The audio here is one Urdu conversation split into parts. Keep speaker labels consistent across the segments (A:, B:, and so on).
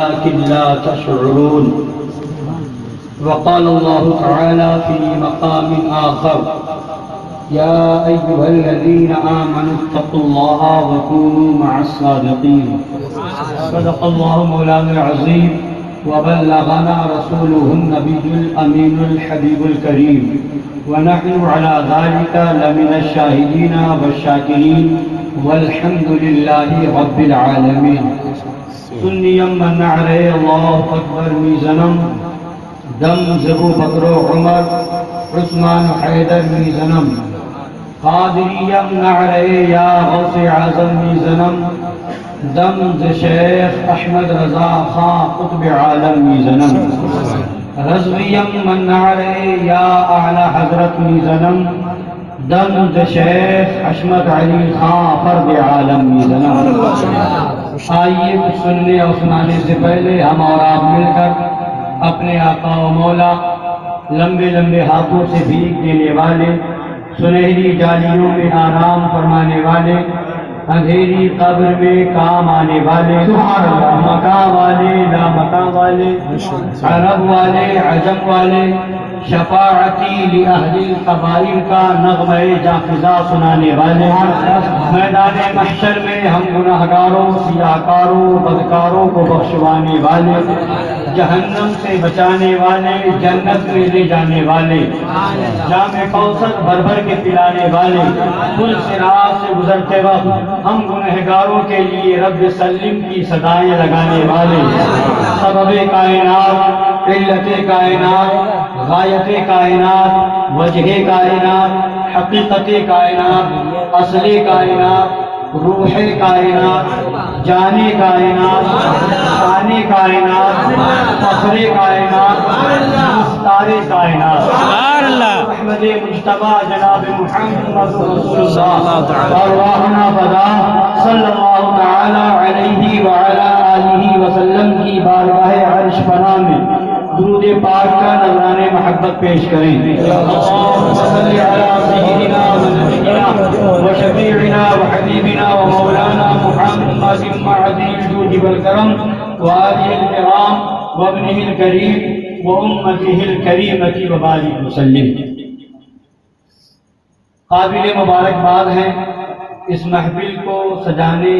A: لكن لا تشعرون. وقال الله تعالى في مقام آخر: يا أيها الذين آمنوا اتقوا الله وكونوا مع الصادقين. صدق الله مولانا العظيم وبلغنا رسوله النبي الأمين الحبيب الكريم، ونحن على ذلك لمن الشاهدين والشاكرين، والحمد لله رب العالمين. سنیم نعرے اللہ اکبر میزنم، دم زبو بکر و عمر عثمان حیدر میزنم، قادریم نعرے یا غوث اعظم میزنم، دم ز شیخ احمد رضا خان قطب عالم میزنم، رضویم نعرے یا اعلی حضرت میزنم، دم ز شیخ حشمت علی خان فرد عالم میزنم. آئیے سننے اور سنانے سے پہلے ہم اور آپ مل کر اپنے آقا و مولا لمبے لمبے ہاتھوں سے بھیگ دینے والے، سنہری جالیوں میں آرام فرمانے والے، اندھیری قبر میں کام آنے والے، مقام والے لا مقام والے، عرب والے عجم والے، شفاعتی لأہل القبائل کا نغمہ جافزہ سنانے والے، میدان محشر میں ہم گناہگاروں سیاہکاروں بدکاروں کو بخشوانے والے، جہنم سے بچانے والے، جنت میں لے جانے والے، جام کوثر بھر بھر کے پلانے والے، پل صراط سے گزرتے وقت ہم گنہگاروں کے لیے رب سلم کی صدائیں لگانے والے، سبب کائنات، علت کائنات، غایت کائنات، وجہ کائنات، حقیقت کائنات، اصل کائنات، روح کائنات، جان کائنات، شان کائنات، فخر کائنات، مختار کائنات، احمد مجتبیٰ جناب محمد رسول اللہ ارواحنا فدا صلی اللہ تعالی علیہ وعلی آلہ وسلم کی بارگاہ عرش پناہ میں درود پاک کا نذران محبت پیش کریں. اللہم صلی علی سیدنا و نبینا و شفیعنا و حبیبنا و مولانا محمد معدن الجود والکرم و آلہ الکرام و ابنہ الکریم و امتہ الکریمۃ و بارک وسلم. قابل مبارکباد ہیں اس محفل کو سجانے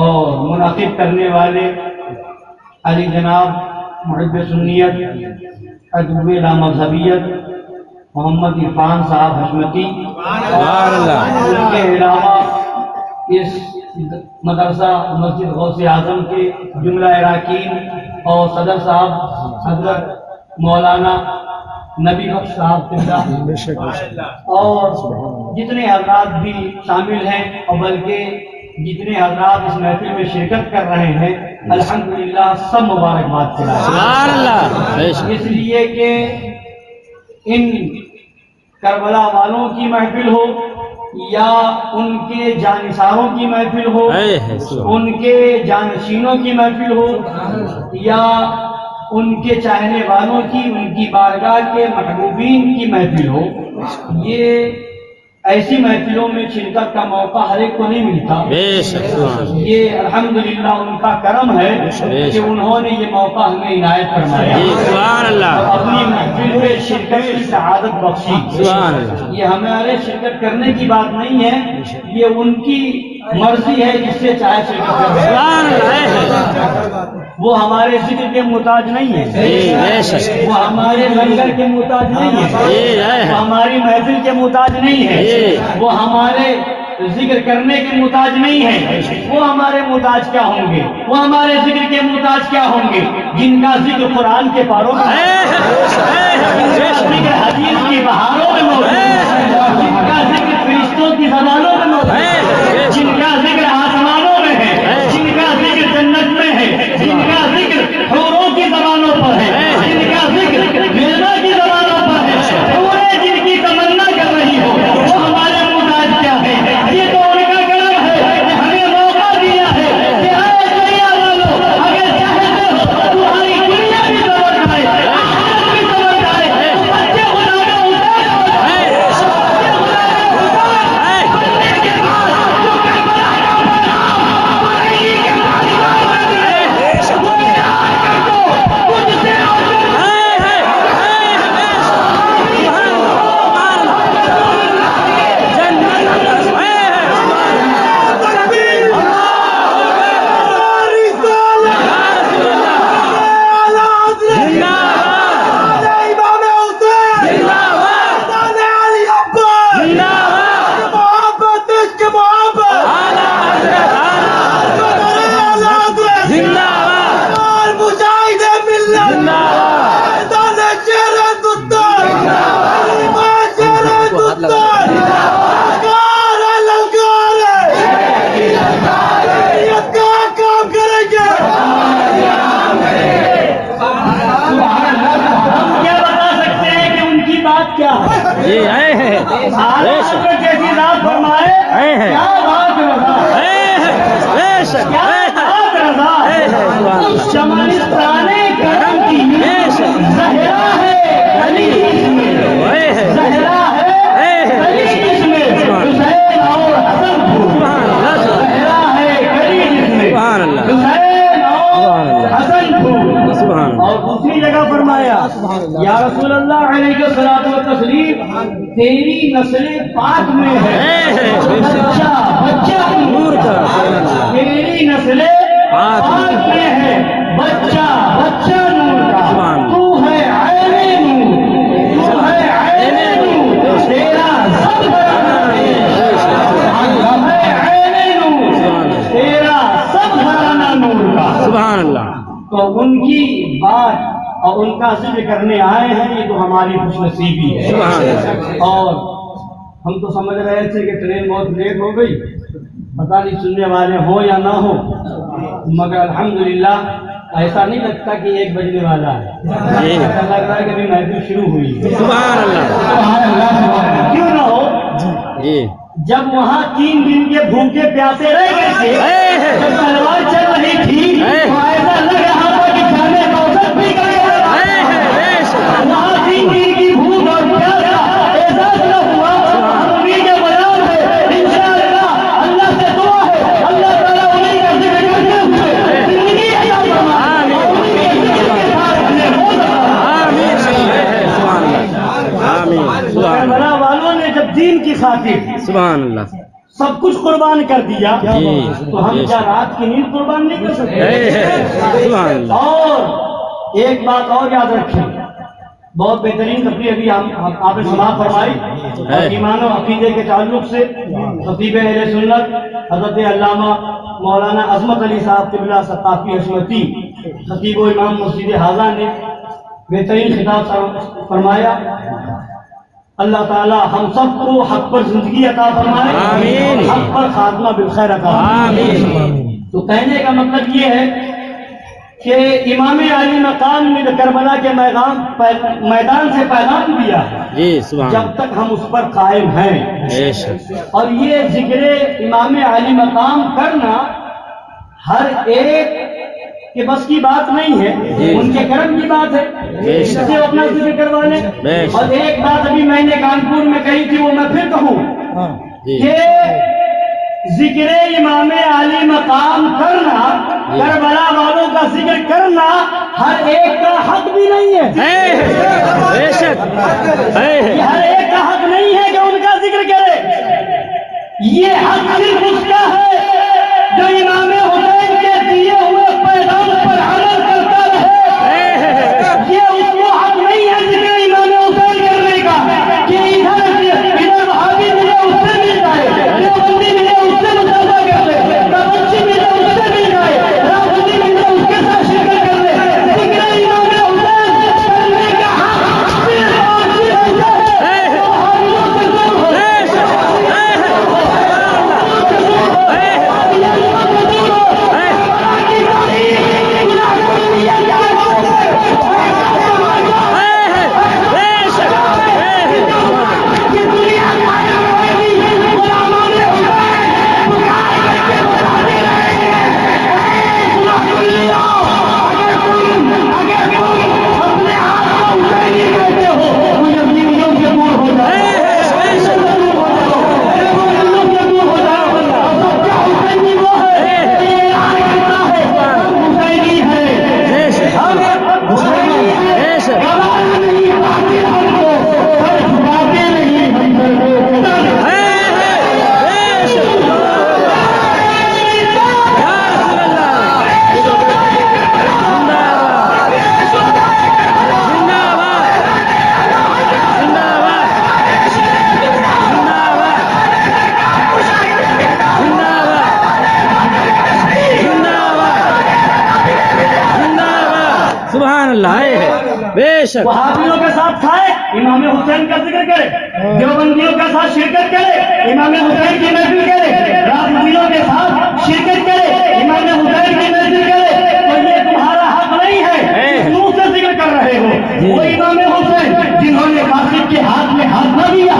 A: اور منعقد کرنے والے علی جناب محب سنیت ادب لا مذہبیت محمد عرفان صاحب حشمتی، اور ان کے علاوہ اس مدرسہ مسجد غوث اعظم کے جملہ اراکین اور صدر صاحب حضرت مولانا نبی بخش صاحب اور جتنے حضرات بھی شامل ہیں اور بلکہ جتنے حضرات اس محفل میں شرکت کر رہے ہیں، الحمدللہ سب مبارکباد کھلائیں. اس لیے کہ ان کربلا والوں کی محفل ہو یا ان کے جانثاروں کی محفل ہو، ان کے جانشینوں کی محفل ہو یا ان کے چاہنے والوں کی، ان کی بارگاہ کے محبوبین کی محفل ہو، یہ ایسی محفلوں میں شرکت کا موقع ہر ایک کو نہیں ملتا. یہ الحمدللہ ان کا کرم ہے کہ انہوں نے یہ موقع ہمیں عنایت فرمایا، اپنی محفل میں شرکت کی سعادت بخشی. یہ ہمارے شرکت کرنے کی بات نہیں ہے، یہ ان کی مرضی ہے جس سے چاہے شرکت کرے. وہ ہمارے ذکر کے محتاج نہیں ہے، وہ ہمارے لنگر کے محتاج نہیں ہے، وہ ہماری محفل کے محتاج نہیں ہے، وہ ہمارے ذکر کرنے کے محتاج نہیں ہے. وہ ہمارے محتاج کیا ہوں گے؟ وہ ہمارے ذکر کے محتاج کیا ہوں گے؟ جن کا ذکر قرآن کے پاروں میں، ذکر حدیث کی بہاروں میں موجود ہے، جن کا ذکر فرشتوں کی زبانوں میں موجود ہے، جن کا ذکر آسمانوں میں ہے، جن کا ذکر جنت میں ہے، جن کا ذکر حوروں کی زبانوں پر ہے، جن کا ذکر غلبہ کی زبانوں پر ہے، پورے جن کی تمنا کر رہی ہو، وہ ہمارے محتاج کیا ہے؟ یہ تو ان کا کرم ہے کہ ہمیں موقع دیا ہے کہ اے دنیا والوں، اگر چاہتے ہو تمہاری دنیا بھی سمجھ آئے، آخرت بھی سمجھ آئے، بچے خدا کا اتار جیسی ذات فرمائے کیا بات رضا، کیا بات رضا، شمالستان کرم کی زہرا ہے علی زہرا ہے علی جس میں حسین اور حسن زہرا ہے علی جس میں حسین اور حسن اور دوسری جگہ فرمایا یا رسول اللہ علیہ الصلوۃ والتسلیم تیری نسل پاک میں ہے بچہ بچہ نور کا، تیری نسل پاک میں ہے بچہ بچہ نور کا، تو ہے عین نور، تو ہے عین نور، تیرا سب گھرانہ ہے عین نور، تیرا سب گھرانہ نور کا، سبحان اللہ۔ تو ان کی بات اور ان کا ذکر کرنے آئے ہیں، یہ تو ہماری خوش نصیبی ہے۔ اور ہم تو سمجھ رہے تھے کہ ٹرین بہت لیٹ ہو گئی، پتہ نہیں سننے والے ہوں یا نہ ہو، مگر الحمدللہ ایسا نہیں لگتا کہ 1 بجنے والا ہے، ایسا لگ رہا ہے کہ ابھی محفل شروع ہوئی۔ سبحان اللہ، کیوں نہ ہو؟ جب وہاں 3 دن کے بھوکے پیاسے رہ گئے تھے، جب تلوار چل رہی تھی تو ایسا لگ رہا تھا کہ جانے کوثر پی کر وہاں 3 دن کی بھوک اور پیاس کا احساس نہ ہوا۔ امید بیان ہے انشاءاللہ، اللہ سے دعا ہے اللہ تعالیٰ انہیں کا ذکر کرتے ہوئے زندگی عطا فرمائے، کربلا والوں نے جب دین کی خاطر سبحان اللہ سب کچھ قربان کر دیا تو ہم کیا رات کی نیند قربان نہیں کر سکتے؟ اور ایک بات اور یاد رکھیں، بہت بہترین تقریر ابھی آپ نے سماعت فرمائی، اور ایمان و عقیدے کے تعلق سے خطیب اہل سنت حضرت علامہ مولانا عظمت علی صاحب قبلہ ثقافی حشمتی خطیب و امام مسجد حاضہ نے بہترین خطاب فرمایا۔ اللہ تعالی ہم سب کو حق پر زندگی عطا فرمائے، آمین، حق پر خاتمہ بالخیر عطا فرمائے، آمین۔ تو کہنے کا مطلب یہ ہے کہ امام علی مقام نے کربلا کے میدان سے پیغام دیا ہے، جب تک ہم اس پر قائم ہیں، اور یہ ذکر امام علی مقام کرنا ہر ایک کہ بس کی بات نہیں ہے، ان کے کرم کی بات ہے، اس سے اپنا ذکر کروا لیں۔ اور ایک بات ابھی میں نے کانپور میں کہی تھی، وہ میں پھر کہوں کہ ذکر امام علی مقام کرنا، کربلا والوں کا ذکر کرنا ہر ایک کا حق بھی نہیں ہے، یہ ہر ایک کا حق نہیں ہے کہ ان کا ذکر کرے، یہ حق صرف اس کا ہے جو امام حسین کے دیے ہوئے پیغام پر عمل کرتا رہے، یہ اس کو حق نہیں ہے ذکر امام حسین کرنے کا کہ ادھر وہابی ملے اس سے مل جائے، دیوبندی ملے اس سے مطالبہ کر لے، کراچی ملے اس سے مل جائے، راولپنڈی ملے اس کے ساتھ شرکت کر لے، ذکر امام حسین کرنے کا حق صرف اور صرف ہے جو وہابیوں سے دور ہو، وہابیوں کے ساتھ کھائے امام حسین کا ذکر کرے، دیوبندیوں کے ساتھ شرکت کرے امام حسین کی محفل کرے، راولپنڈیوں کے ساتھ شرکت کرے امام حسین کی محفل کرے، تو یہ تمہارا حق نہیں ہے، اس منہ سے ذکر کر رہے ہو۔ وہ امام حسین جنہوں نے قاسم کے ہاتھ میں ہاتھ نہ دیا،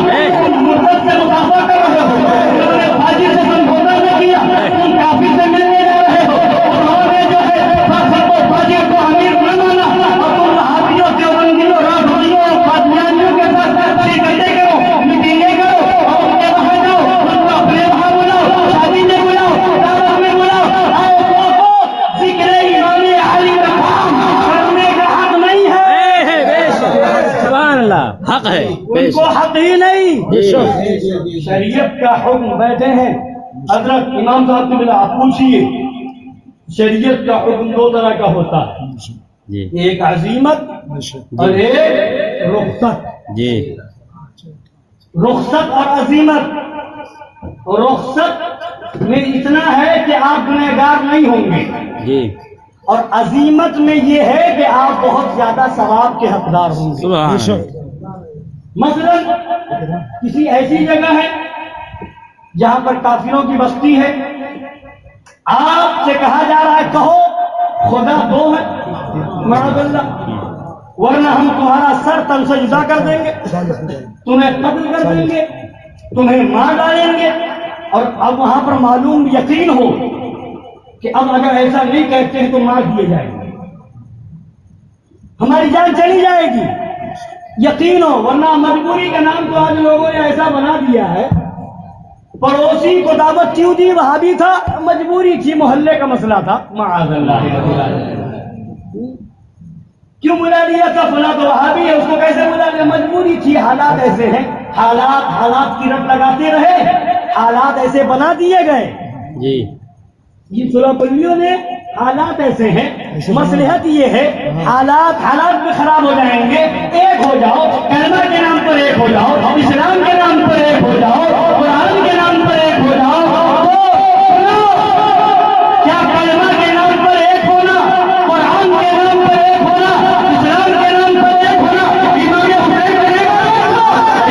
B: حق ہے
C: ان کو حق ہی نہیں. شریعت کا حکم بیٹھے ہیں حضرت امام صاحب سے بلا پوچھیے. شریعت کا حکم دو طرح کا ہوتا ہے,
B: جی
C: ایک عزیمت اور ایک رخصت.
B: جی
C: رخصت اور عزیمت. رخصت میں اتنا ہے کہ آپ گنہگار نہیں ہوں گے,
B: جی
C: اور عزیمت میں یہ ہے کہ آپ بہت زیادہ ثواب کے حقدار ہوں گے.
B: سبحان اللہ.
C: مثلا کسی ایسی جگہ ہے جہاں پر کافروں کی بستی ہے, آپ سے کہا جا رہا ہے کہو خدا دو ہے معاذ اللہ, ورنہ ہم تمہارا سر تن سے جدا کر دیں گے, تمہیں قتل کر دیں گے, تمہیں مار ڈالیں گے. اور اب وہاں پر معلوم یقین ہو کہ اب اگر ایسا نہیں کہتے ہیں تو مار دیے جائیں گے, ہماری جان چلی جائے گی, یقین ہو. ورنہ مجبوری کا نام تو آج لوگوں نے ایسا بنا دیا ہے. پڑوسی کو دعوت کیوں دی؟ وہابی تھا, مجبوری تھی, محلے کا مسئلہ تھا. معاذ اللہ. کیوں بلا دیا تھا؟ فلاں تو وہابی ہے, اس کو کیسے بلا دیا؟ مجبوری تھی. حالات ایسے ہیں, حالات کی رٹ لگاتے رہے, حالات ایسے بنا دیے گئے.
B: جی
C: یہ سلاپلیوں نے حالات ایسے ہیں, مصلحت یہ ہے حالات میں خراب ہو جائیں گے. ایک ہو جاؤ, کلمہ کے نام پر ایک ہو جاؤ, اسلام کے نام پر ایک ہو جاؤ, قرآن کے نام پر ایک ہو جاؤ. کیا کلمہ کے نام پر ایک ہونا, قرآن کے نام پر ایک ہونا, اسلام کے نام پر ایک ہونا, امام حسین پر ایک ہونا؟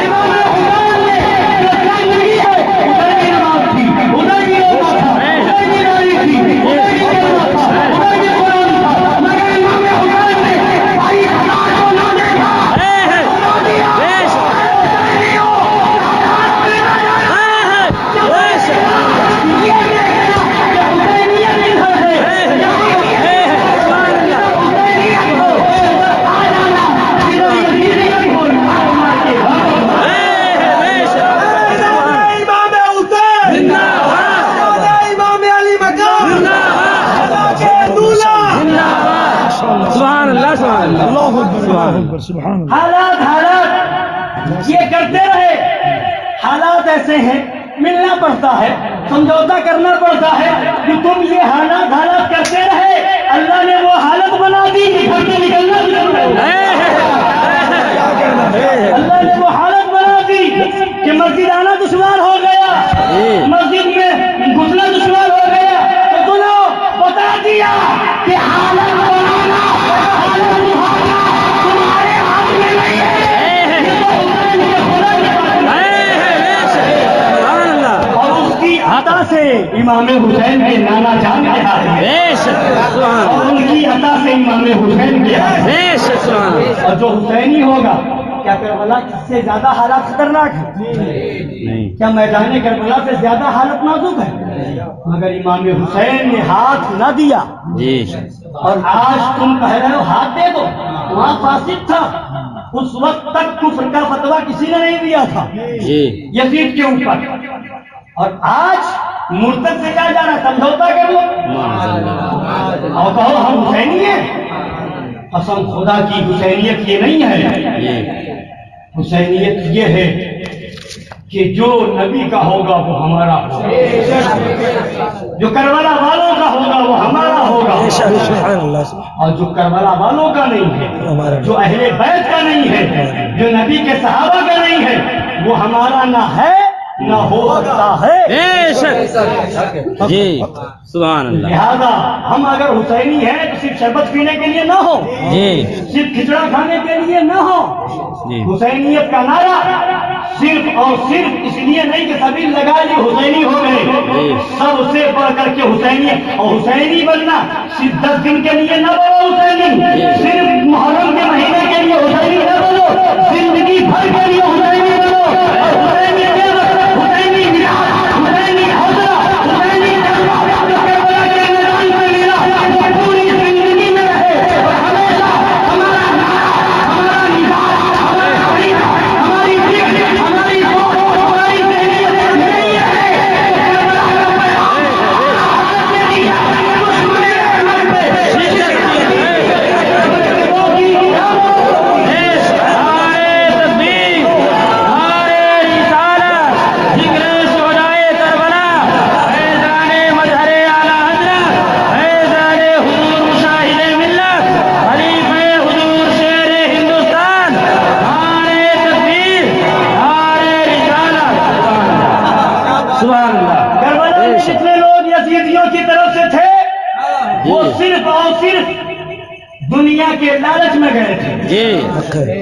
C: امام حسین نے اسلام نہیں ہے, ادھر کی نماز تھی, ادھر کی نماز تھا, ادھر کی ناری تھی, ادھر کی نماز تھا, ادھر کی قرآن تھا, مگر امام حسین نے بھائی حالات کو نہ دیکھا, نہ دیا. حالات یہ کرتے رہے. حالات ایسے ہیں, ملنا پڑتا ہے, سمجھوتا کرنا پڑتا ہے کہ تم یہ حالات کرتے رہے. اللہ نے وہ حالت بنا دی کہ گھر سے نکلنا اللہ نے وہ حالت بنا دی کہ مسجد آنا دشوار ہو گیا, مسجد میں گھسنا دشوار ہو گیا. تو تمہیں بتا دیا کہ حالت بنانا, حالت نبھانا تمہارے ہاتھ میں نہیں ہے. اور اس کی عطا سے امام حسین کے نانا جان کے ہاتھ میں, اور ان کی عطا سے امام حسین کے ہاتھ میں. اور جو حسینی ہوگا, کیا کربلا اس سے زیادہ حالات خطرناک ہے؟ کیا میدان کربلا سے زیادہ حالت نازک ہے؟ مگر امام حسین نے ہاتھ نہ دیا. اور آج تم کہہ رہے ہو ہاتھ دے دو, وہاں فاسد تھا, اس وقت تک کفر کا فتویٰ کسی نے نہیں دیا تھا یزید کے اوپر. اور آج مرتد سے کیا جا رہا, سمجھوتا کر لو اور کہو ہم حسینی ہیں. قسم خدا کی حسینیت یہ نہیں ہے. حسینیت یہ ہے کہ جو نبی کا ہوگا وہ ہمارا ہوگا, جو کربلا والوں کا ہوگا وہ ہمارا ہوگا, اور جو کربلا والوں کا نہیں ہے, جو اہل بیت کا نہیں ہے, جو نبی کے صحابہ کا نہیں ہے, وہ ہمارا نہ ہے نہ ہو سکتا ہے.
B: جی سبحان اللہ.
C: لہذا ہم اگر حسینی ہیں تو صرف شربت پینے کے لیے نہ ہو, صرف کھچڑا کھانے کے لیے نہ ہو. حسینیت کا نعرہ صرف اور صرف اس لیے نہیں کہ سبھی لگا لی حسینی ہو گئے, سب سے بڑھ کر کے حسینیت. اور حسینی بننا صرف 10 دن کے لیے نہ بنو حسینی, صرف محرم کے مہینے کے لیے حسینی نہ بنو, زندگی بھر کے لیے حسینی بنو. دنیا کے لالچ میں گئے تھے.
B: جی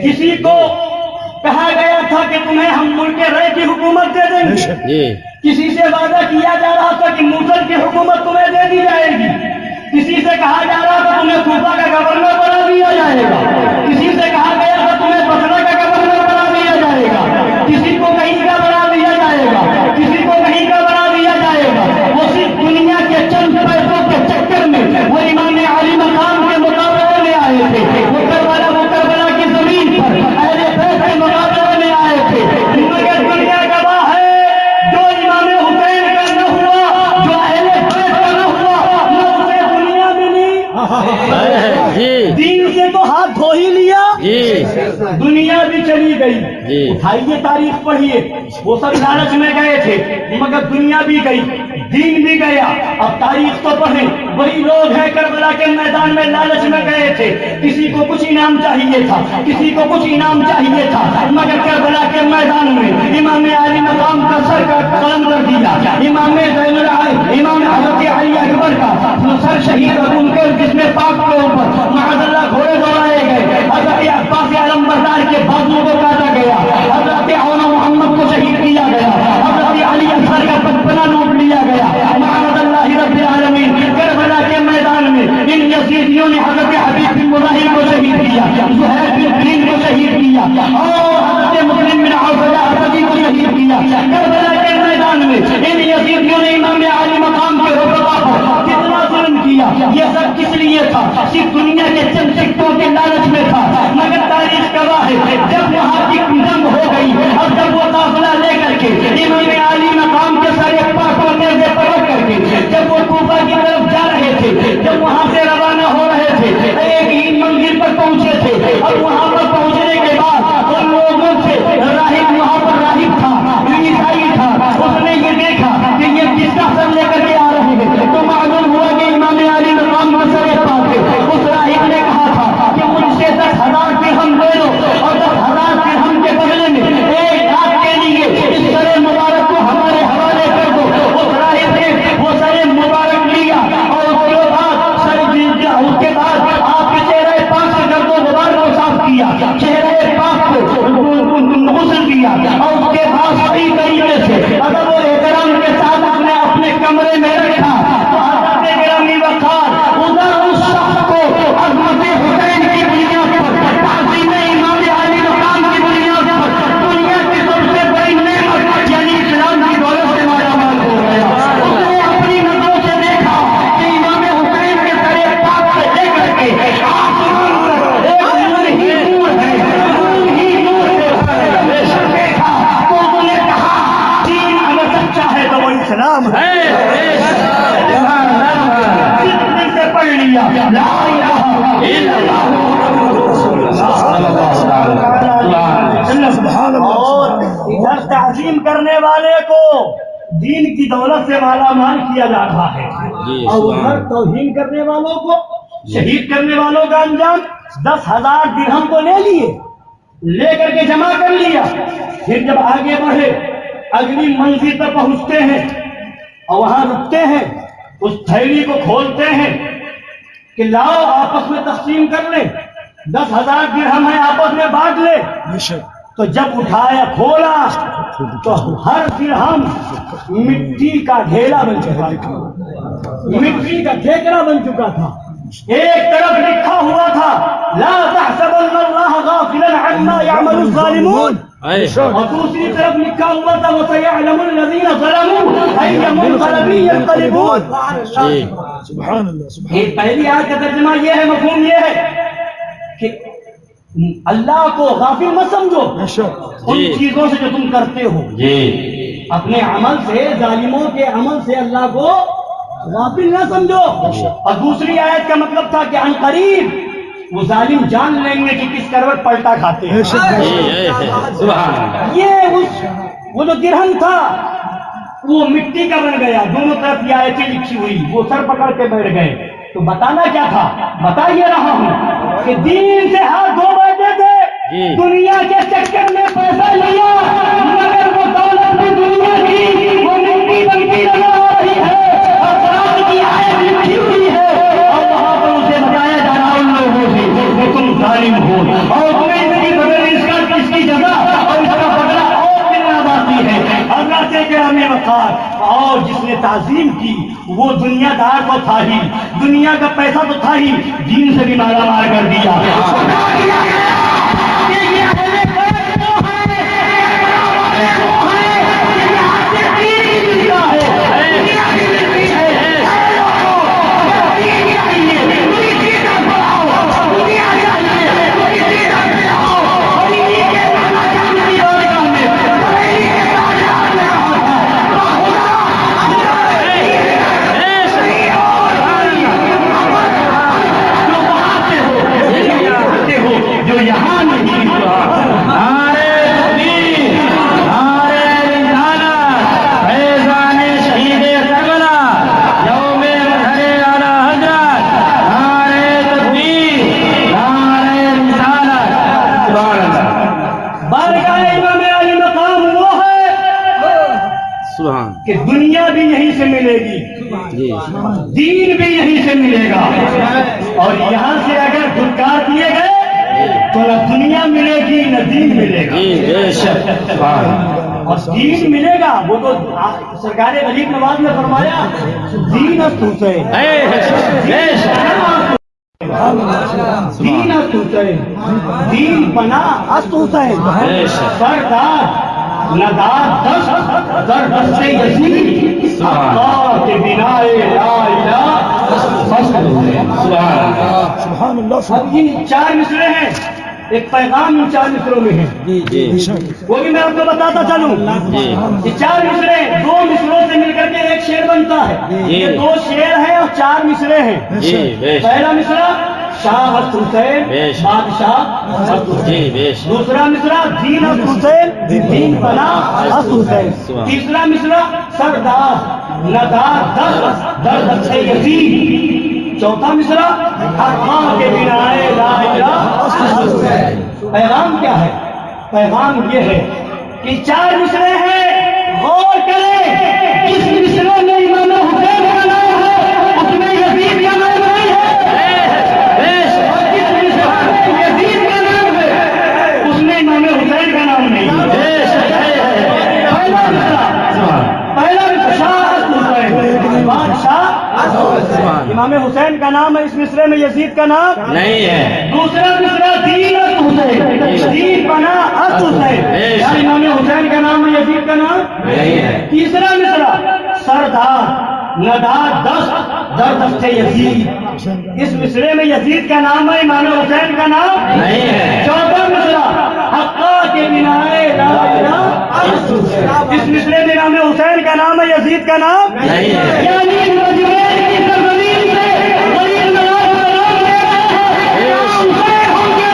C: کسی کو کہا گیا تھا کہ تمہیں ہم ملک رے کی حکومت دے دیں گے.
B: جی
C: کسی سے وعدہ کیا جا رہا تھا کہ موصل کی حکومت تمہیں دے دی جائے گی. کسی سے کہا جا رہا تھا تمہیں کوفہ کا گورنر بنا دیا جائے گا. کسی سے کہا گیا تھا تمہیں بصرہ کا گورنر بنا دیا جائے گا. کسی کو کہیں کا بنا دیا جائے گا. کسی کو کہیں کا بنا دیا جائے گا. وہ صرف دنیا کے چند پیسوں کے چکر میں وہ امام علی مقام کے مقابلے میں آئے تھے. وہ کربلا کی زمین پر اہل بیت کے مقابلے میں آئے تھے. مگر دنیا گواہ ہے جو امام حسین کا نہ ہوا، جو اہل بیت کا نہ ہوا، نہ اسے دنیا ملی.
B: جی
C: دین سے تو ہاتھ دھو ہی لیا،
B: جی
C: دنیا بھی چلی گئی.
B: جی
C: اٹھائیے تاریخ پڑھیے، وہ سب لالچ میں گئے تھے مگر دنیا بھی گئی، دین بھی گیا. اب تاریخ تو پڑھیں، وہی لوگ ہیں کربلا کے میدان میں لالچ میں گئے تھے. کسی کو کچھ انعام چاہیے تھا، کسی کو کچھ انعام چاہیے تھا، مگر کربلا کے میدان میں امام علی مقام کا سر کا قلم کر دیا. امام زین العابدین، امام حضرت علی اکبر کا سر شہید ان کے جسم پاک کے اوپر معاذ اللہ گھوڑے دوڑائے گئے. حضرت عباس علم بردار کے بازو کو کاٹا گیا. حضرت عون محمد کو شہید کیا گیا. حضرت علی اصغر کا بچپنا لوٹ لیا گیا. معاذ اللہ رب العالمین. کربلا کے میدان میں ان یزیدیوں نے حضرت حبیب بن مظاہر کو شہید کیا، زہیر بن دین کو شہید کیا، اور حضرت مسلم بن عوف الاسدی کو شہید کیا. کربلا کے میدان میں ان یزیدیوں نے امام علی مقام کے رفقا کو کتنا ظلم کیا. یہ سب کس لیے تھا؟ صرف دنیا کے چند سکتوں کے لالچ میں تھا. مگر تاریخ گواہ ہے جب وہاں کی جنگ ہو گئی اور جب وہ قافلہ لے کر کے امام علی مقام کے سارے پاک و نیزے پکڑ کر کے جب وہ کوفہ کی طرف جا رہے تھے، جب وہاں سے روانہ ہو رہے تھے، ایک ہی منزل پر پہنچے تھے. اور وہاں پر پہنچنے کے بعد ان لوگوں سے راہب، وہاں پر راہب تھا، عیسائی تھا، اس نے یہ دیکھا کہ یہ کس کا سر لے کر کے آ رہے ہیں تو معلوم ہوا کہ امام علی مقام کا سر پاک ہے. اس راہب نے کہا تھا کہ مجھ سے 10,000 درہم دے دو اور 10,000 درہم کے بدلے میں ایک رات کے لیے اس سر مبارک کو ہمارے حوالے کر دو. اس راہب نے وہ سر مبارک لیا اور اس کے بعد اس کے بعد آپ کے چہرے پاک سے گرد و غبار کو صاف کیا، چہرے پاک کو غسل کیا، اور اس کے بعد صحیح طریقے سے ادب و احترام کے ساتھ اپنے کمرے میں رکھا. تو حضرت گرامی وقار ادھر اس شخص کو عظمت حسین کی بنیاد پر، تعظیم امام علی مقام کی بنیاد پر دنیا کی سب سے بڑی نعمت یعنی اسلام کی دولت سے مالا مال ہو گیا. اس نے اپنی نظروں سے دیکھا کہ امام حسین کے سر پاک سے لے کر کے آسمان تک ایک نور ہی نور ہے، نور ہی نور ہے. دیکھا تو انہوں نے کہا دین اگر سچا ہے تو وہ اسلام ہے. دل سے پڑھ لیا لا الہ الا اللہ. اور ادھر تعظیم کرنے والے کو دین کی دولت سے مالا مال کیا جا رہا ہے، اور ادھر توہین کرنے والوں کو، شہید کرنے والوں کا انجام 10,000 درہم کو لے لیے، لے کر کے جمع کر لیا. پھر جب آگے بڑھے اگلی منزل پر پہنچتے ہیں اور وہاں رکتے ہیں، اس تھیلی کو کھولتے ہیں کہ لاؤ آپس میں تقسیم کر لیں، 10,000 درہم ہے آپس میں بانٹ لے. تو جب اٹھایا کھولا تو ہر درہم مٹی کا ڈھیلا بن چکا تھا، مٹی کا ٹھیکرا بن چکا تھا. ایک طرف لکھا ہوا تھا لا تحسبن اللہ غافلا عما يعمل الظالمون، اور دوسری طرف لکھا ہوا تھا وَسَيَعْلَمُ الَّذِينَ ظَلَمُوا أَيَّ مُنقَلَبٍ يَنقَلِبُونَ. سبحان اللہ. پہلی آیت کا ترجمہ یہ ہے، مفہوم یہ ہے کہ اللہ کو غافل مت سمجھو ان چیزوں سے جو تم کرتے ہو. اپنے عمل سے، ظالموں کے عمل سے اللہ کو غافل نہ سمجھو. اور دوسری آیت کا مطلب تھا کہ عنقریب وہ ظالم جان لیں گے کہ کس کروٹ پلٹا کھاتے ہیں. یہ وہ جو درہم تھا وہ مٹی کا بن گیا، دونوں طرف یہ آیتیں لکھی ہوئی، وہ سر پکڑ کے بیٹھ گئے. تو بتانا کیا تھا؟ بتا یہ رہا ہوں کہ دین سے ہاتھ دھو بیٹھے تھے، دنیا کے چکر میں پیسہ لیا، مگر وہ دولت بھی دنیا کی وہ مٹی بنتی نظر آ رہی ہے، اور قرآن کی آیت لکھی ہوئی ہے، اور وہاں پر اسے بتایا جا رہا ان لوگوں سے تعظیم کی، وہ دنیا دار تو تھا ہی، دنیا کا پیسہ تو تھا ہی، دین سے بھی مالا مال کر دیا۔ کہ دنیا بھی یہیں سے ملے گی، دین بھی یہیں سے ملے گا، اور یہاں سے اگر دھتکار دیے گئے تو نہ دنیا ملے گی نہ دین ملے گا، اور دین ملے گا وہ تو سرکار غریب نواز نے فرمایا دین حسین، دین حسین، دین پناہ حسین، سردار ندار دست در دست یزید، اللہ کے بنا لا الہ سبحان اللہ۔ اب یہ 4 مصرے ہیں، ایک پیغام ان 4 مصروں میں ہے، وہ بھی میں آپ کو بتاتا چلوں۔ یہ 4 مصرے 2 مصروں سے مل کر کے ایک شعر بنتا ہے، یہ 2 شعر ہیں اور 4 مصرے ہیں۔ پہلا مصرع شاہ حسین بادشاہ، دوسرا مصرع دین حسین دین پناہ حسین، تیسرا مصرع سردار ندار در دست یزید، چوتھا مصرع حقاں کے بنا لا الہ۔ پیغام کیا ہے؟ پیغام یہ ہے کہ 4 مصرے ہیں، غور کریں، اس مصرے میں امام حسین کا نام ہے، اس میں یزید کا نام نہیں ہے، یزید کا نام ہے، اس میں امام حسین کا نام نہیں ہے۔ پہلا شاہ حسین بادشاہ، امام حسین کا نام ہے، اس مصرے میں یزید کا نام نہیں ہے۔ دوسرا مصرع دین حسین دین پناہ حسین، امام حسین کا نام ہے، یزید کا نام نہیں ہے۔ تیسرا مصرع سردار ندار دست در دست یزید، اس مصرے میں یزید کا نام ہے، امام حسین کا نام نہیں ہے۔ چوتھا مصرع حقاں کے بنا لا الہ، اس مصرے میں امام حسین کا نام ہے، یزید کا نام نہیں ہے۔ یعنی مجموعے کی سرزمین سے غریب نواز کا نام لے رہے ہیں، امام حسین ہوں گے،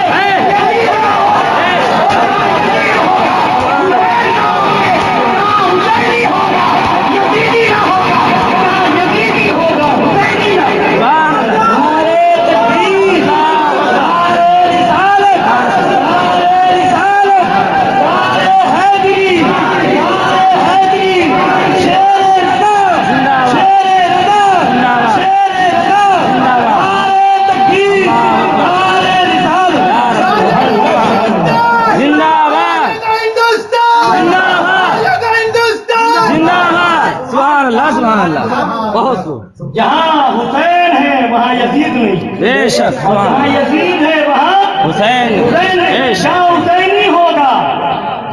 C: جہاں حسین ہے وہاں یزید نہیں، جہاں یزید ہے وہاں حسین ہے، شاہ حسینی ہوگا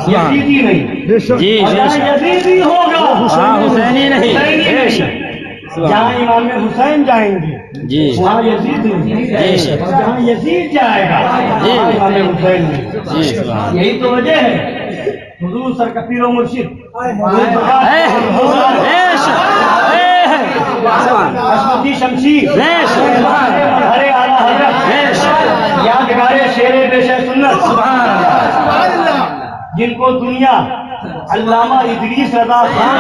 C: یزیدی نہیں، جہاں یزیدی ہوگا حسینی نہیں، جہاں امام حسین جائیں گے وہاں یزید نہیں، جہاں یزید جائے گا امام حسین نہیں۔ یہی تو وجہ ہے حضور سر کا پیر و مرشد عصمتی شمشیر ارے اعلیٰ حضرت یادگار شیر پیش سنت، جن کو دنیا علامہ ادریس رضا خان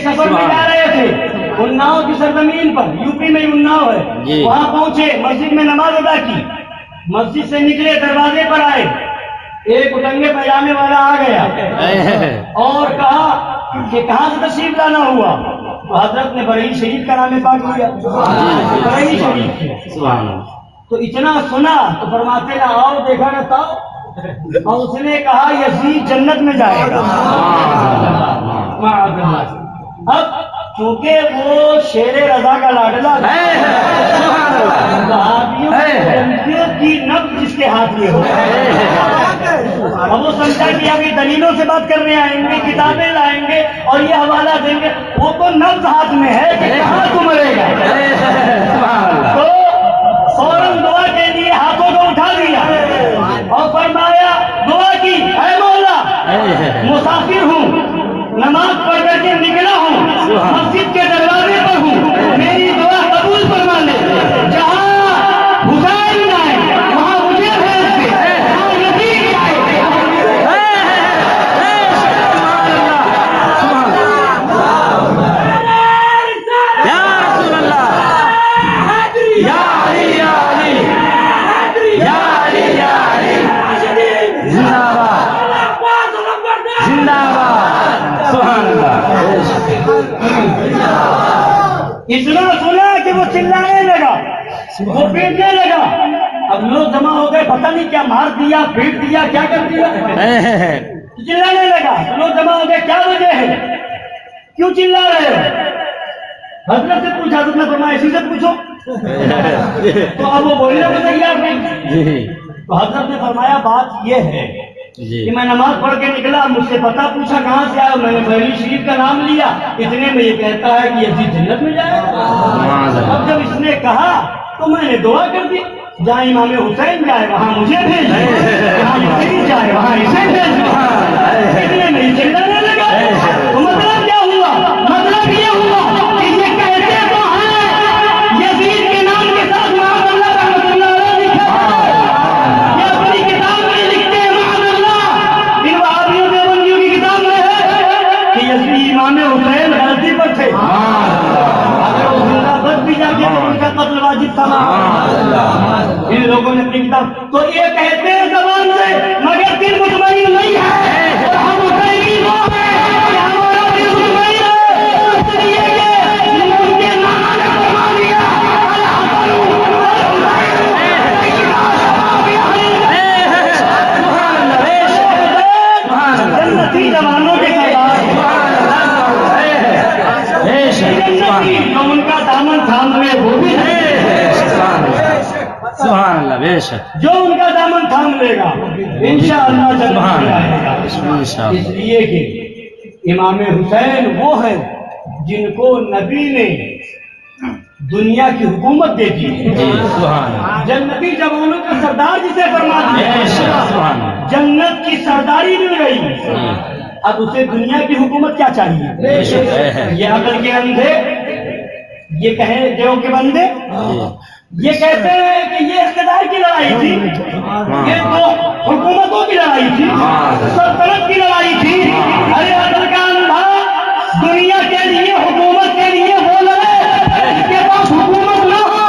C: سفر میں جا رہے تھے اناؤ کی سرزمین پر، یو پی میں اناؤ ہے، وہاں پہنچے، مسجد میں نماز ادا کی، مسجد سے نکلے دروازے پر آئے، ایک اٹنگے پاجامے والا آ گیا اور کہا کہ کہاں سے تشریف لانا ہوا؟ تو حضرت نے بریلی شریف کا نام پاک لیا، بریلی شریف، تو اتنا سنا تو فرماتے نا آؤ دیکھا نہ تھا، اور اس نے کہا یزید جنت میں جائے گا۔ اب چونکہ وہ شیر رضا کا لاڈلا کی نبض جس کے ہاتھ میں ہو، اب وہ سمجھا کہ ابھی دلیلوں سے بات کرنے آئیں گے، کتابیں لائیں گے اور یہ حوالہ دیں گے، وہ تو نبض ہاتھ میں ہے کہ کہاں تو مرے گا۔ تو فوراً دعا کے لیے ہاتھوں کو اٹھا دیا اور فرمایا، دعا کی، اے مولا مسافر ہوں، نماز پڑھ کر کے نکلا ہوں، مسجد کے دروازے پر ہوں، میری دعا قبول فرما لے، جہاں حسین آئے وہاں مجھے بھیج دے، جہاں یزید آئے۔ اتنا سنا کہ وہ چلانے لگا، وہ پیٹنے لگا، اب لوگ جمع ہو گئے، پتہ نہیں کیا مار دیا، پیٹ دیا، کیا کر دیا، چلانے لگا، لوگ جمع ہو گئے، کیا وجہ ہے، کیوں چلا رہے ہو؟ حضرت سے پوچھا، حضرت نے فرمایا اسی سے پوچھو، تو اب وہ بولنے کو تیار نہیں، تو حضرت نے فرمایا بات یہ ہے کہ میں نماز پڑھ کے نکلا، مجھ سے پتہ پوچھا کہاں سے آیا، میں نے بریلی شریف کا نام لیا، اتنے میں یہ کہتا ہے کہ یزید جنت میں جائے گا۔ اب جب اس نے کہا تو میں نے دعا کر دی، جہاں امام حسین جائے وہاں مجھے بھیج، جہاں یزید جائے وہاں اسے بھیج، اتنے میں یہ چلانے لگا۔ تو مطلب کیا ہوا؟ مطلب یہ ہوا کہ یہ کہتے تو ہیں یزید کے نام کے ساتھ معاذ اللہ رحمۃ اللہ علیہ لکھا ہے، یہ اپنی کتاب میں لکھتے ہیں، معاذ اللہ، ان وہابیوں دیوبندیوں کی کتاب میں ہے کہ یزید امام حسین غلطی پر تھے، اگر وہ زندہ بچ بھی جاتے تو ان کا قتل واجب تھا۔ ان لوگوں نے اپنی کتاب، تو یہ کہتے ہیں زبان سے مگر دل مطمئن نہیں ہے، اور ہم حسینی وہ ہیں کہ ہمارا دل مطمئن ہے، اس لیے کہ ان کے نانا نے فرما دیا جنتی جوانوں کے جو ان کا دامن تھام لے وہ بھی ہے،
B: سبحان اللہ، بے شک،
C: جو ان کا دامن تھام لے گا انشاءاللہ جنت میں جائے گا۔ اس لیے کہ امام حسین وہ ہیں جن کو نبی نے دنیا کی حکومت دے دی، جنتی جوانوں کا سردار جسے فرما دیا، جنت کی سرداری مل گئی، اب اسے دنیا کی حکومت کیا چاہیے؟ یہ عقل کے اندھے یہ کہیں دیو کے بندے یہ کہتے ہیں کہ یہ اقتدار کی لڑائی تھی، یہ تو حکومتوں کی لڑائی تھی، سلطنت کی لڑائی تھی، ارے عقل کا اندھا، دنیا کے لیے حکومت کے لیے وہ لڑے جس کے پاس حکومت نہ ہو،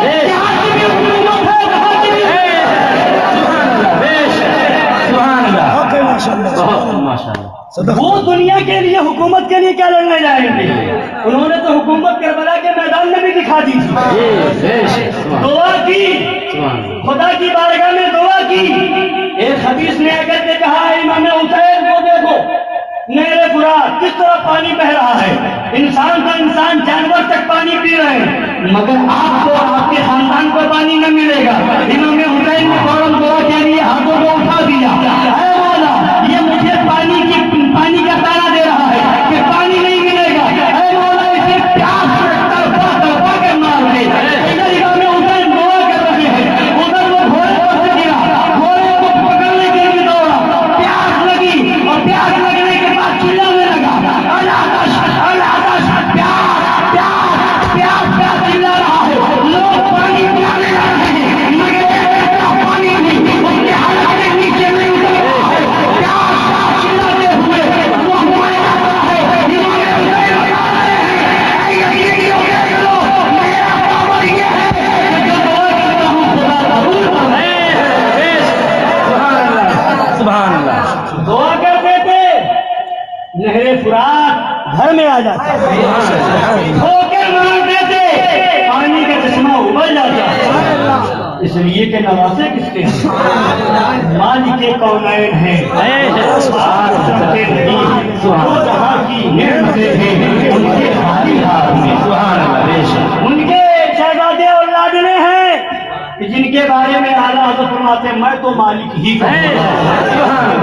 C: یہاں کی بھی حکومت ہے، وہاں کی بھی وہ دنیا کے لیے حکومت کے لیے کیا لڑنے جائیں گے؟ انہوں نے تو حکومت کربلا کے میدان میں بھی دکھا دی تھی، دعا کی، خدا کی بارگاہ میں دعا کی، ایک حدیث نے آ کر کے کہا امام حسین کو دیکھو نہر فرات کس طرح پانی بہ رہا ہے، انسان کا انسان، جانور تک پانی پی رہے ہیں، مگر آپ کو آپ کے خاندان کو پانی نہ ملے گا۔ امام حسین نے فوراً دعا کے لیے ہاتھوں کو اٹھا دیا، اے مولا یہ مجھے پانی کا تانا دے رہا ہے کہ پانی نہیں ملے گا، اے مولا اسے پیاس تڑپا کر مار دے۔ ادھر امام حسین دعا کر رہے ہیں، ادھر وہ گھوڑے پر گرا، گھوڑے کو پکڑنے کے لیے دوڑا، پیاس لگی اور پیاس لگنے کے بعد چلانے لگا، العطش العطش، پیاس پیاس پیاس پیاس چلا رہا ہے، لوگ پانی پلانے لگ رہے ہیں، رات گھر میں آ جاتا، ٹھوکر مارتے تھے پانی کا چشمہ ابل جاتا، اس لیے کہ نوازے کس کے ہیں؟ مالک کونین ہیں، وہ جہاں کی نعمتیں ہیں ان کے خالی ہاتھ میں، ان کے شہزادے اور لاڈلے ہیں کہ جن کے بارے میں اعلیٰ حضرت فرماتے ہیں میں تو مالک ہی ہوں،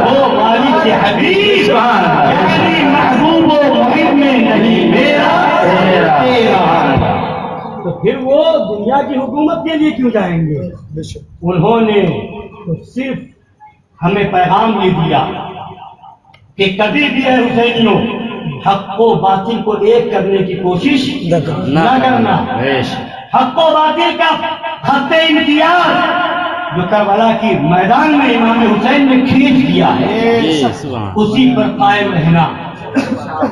C: وہ مالک کے حبیب یعنی محبوب و محب میں نہیں میرا تیرا، تو پھر وہ دنیا کی حکومت کے لیے کیوں جائیں گے؟ انہوں نے تو صرف ہمیں پیغام یہ دیا کہ کبھی بھی اے حسینیوں حق و باطل کو ایک کرنے کی کوشش نہ کرنا، حق و باطل کا خط امتیاز جو کربلا کی میدان میں امام حسین نے کھینچ دیا ہے اسی پر قائم رہنا،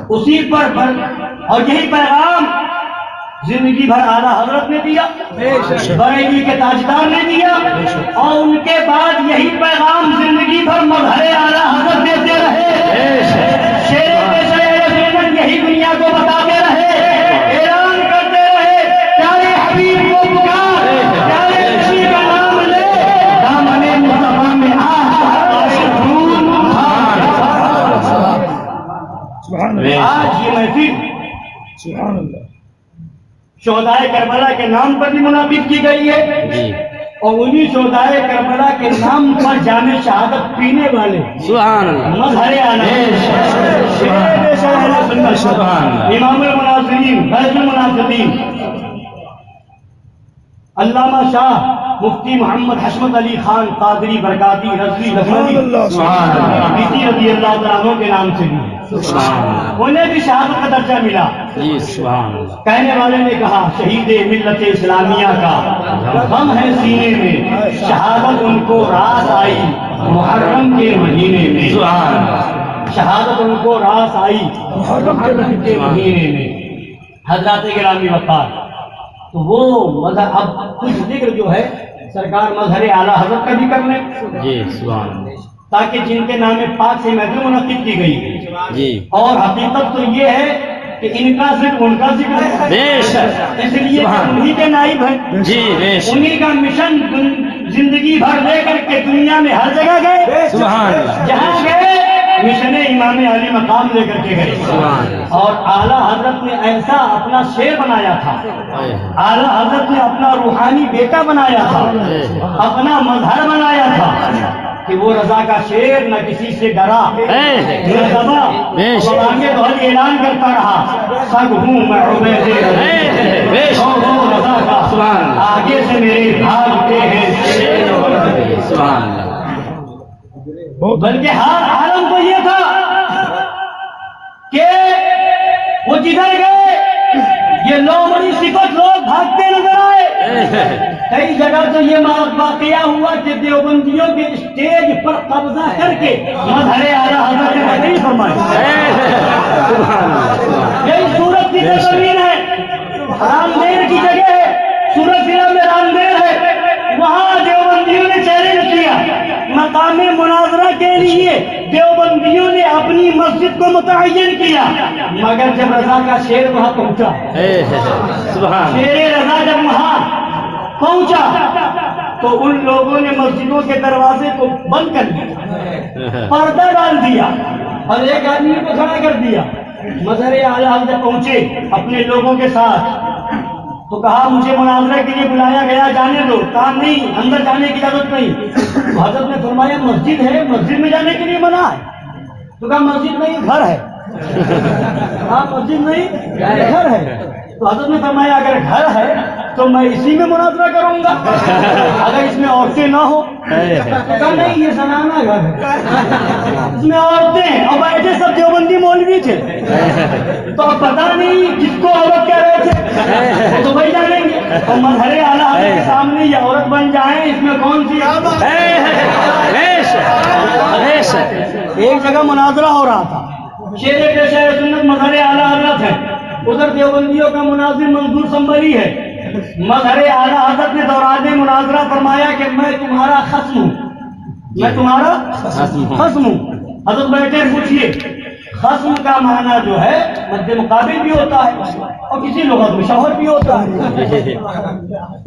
C: اسی پر اور یہی پیغام زندگی بھر اعلیٰ حضرت نے دیا، بریلی کے تاجدار نے دیا، اور ان کے بعد یہی پیغام زندگی بھر مظہر اعلیٰ حضرت دیتے رہے، یہی دنیا کو بتاتے رہے، اعلان کرتے رہے پیارے حبیب کو پکار، پیارے نبی کا نام لے، دامن مصطفیٰ میں آج یہ محفل شہدائے کربلا کے نام پر بھی منعقد کی گئی ہے، اور انہی شہدائے کربلا کے نام پر جام شہادت پینے والے مظہر امام المناظرین فیض المناظرین علامہ شاہ مفتی محمد حشمت علی خان قادری برکاتی رضوی لکھنوی رضی اللہ تعالیٰ کے نام سے بھی انہیں بھی شہادت کا درجہ ملا۔ کہنے والے نے کہا شہید ملت اسلامیہ کا غم ہے سینے میں، شہادت ان کو راس آئی محرم کے مہینے میں، شہادت ان کو راس آئی محرم کے مہینے میں۔ حضرات گرامی وقار، تو وہ مظہر اب کچھ ذکر جو ہے سرکار مظہر اعلیٰ حضرت کا بھی کر لیں تاکہ جن کے نام پاک سے محفل منعقد کی گئی، اور حقیقت تو یہ ہے کہ ان کا ذکر ان کا ذکر ہے، اس لیے انہی کے نائب ہیں، انہی کا مشن زندگی بھر لے کر کے دنیا میں ہر جگہ گئے، جہاں گئے مشن امام علی مقام لے کر کے گئے، اور اعلیٰ حضرت نے ایسا اپنا شیر بنایا تھا، اعلیٰ حضرت نے اپنا روحانی بیٹا بنایا تھا، اپنا مظہر بنایا تھا کہ وہ رضا کا شیر نہ کسی سے ڈرا نہ دبا، آگے بہت اعلان کرتا رہا سگ ہوں میں عبید رضا کا، آگے سے میرے بھاگتے ہیں، بلکہ ہر عالم کو یہ تھا کہ وہ جدھر گئے یہ لومڑی صفت لوگ بھاگتے نظر آئے۔ کئی جگہ تو یہ واقعہ ہوا کہ دیوبندیوں کے اسٹیج پر قبضہ کر کے مظہر اعلیٰ حضرت نے نہیں فرمایا۔ یہی سورت کی زمین ہے، رام دیر کی جگہ ہے، سورت ضلع میں رام دیر ہے، وہاں دیوبندیوں نے چیلنج کیا، مقام مناظرہ کے لیے دیوبندیوں نے اپنی مسجد کو متعین کیا، مگر جب رضا کا شیر وہاں پہنچا، شیر رضا جب وہاں پہنچا تو ان لوگوں نے مسجدوں کے دروازے کو بند کر دیا، پردہ ڈال دیا، اور ایک آدمی کو کھڑا کر دیا۔ مظہر اعلیٰ حضرت پہنچے اپنے لوگوں کے ساتھ تو کہا مجھے مناظرہ کے لیے بلایا گیا، جانے دو، کہا نہیں اندر جانے کی اجازت نہیں۔ تو حضرت نے فرمایا مسجد ہے، مسجد میں جانے کے لیے منع ہے، تو کہا مسجد نہیں گھر ہے، کہا مسجد نہیں گھر ہے۔ تو حضرت نے فرمایا اگر گھر ہے تو میں اسی میں مناظرہ کروں گا، اگر اس میں عورتیں نہ ہو، کہا نہیں یہ زنانہ گھر ہے، اس میں عورتیں اور بیٹھے سب دیوبندی مولوی تھے، تو اب پتہ نہیں کس کو عورت کہہ رہے تھے، تو وہی جانیں گے، اور مظہر اعلیٰ حضرت کے سامنے یہ عورت بن جائیں اس میں کون سی؟ ایک جگہ مناظرہ ہو رہا تھا، شیر پیش سنت مظہر اعلیٰ حضرت ہے، ادھر دیوبندیوں کا مناظر منظور سنبری ہے، مظہر اعلیٰ حضرت نے دوران مناظرہ فرمایا کہ میں تمہارا خصم ہوں، میں تمہارا خصم ہوں۔ حضرت بیٹھے پوچھیے، خصم کا معنی جو ہے مد مقابل بھی ہوتا ہے اور کسی لغت میں شوہر بھی ہوتا ہے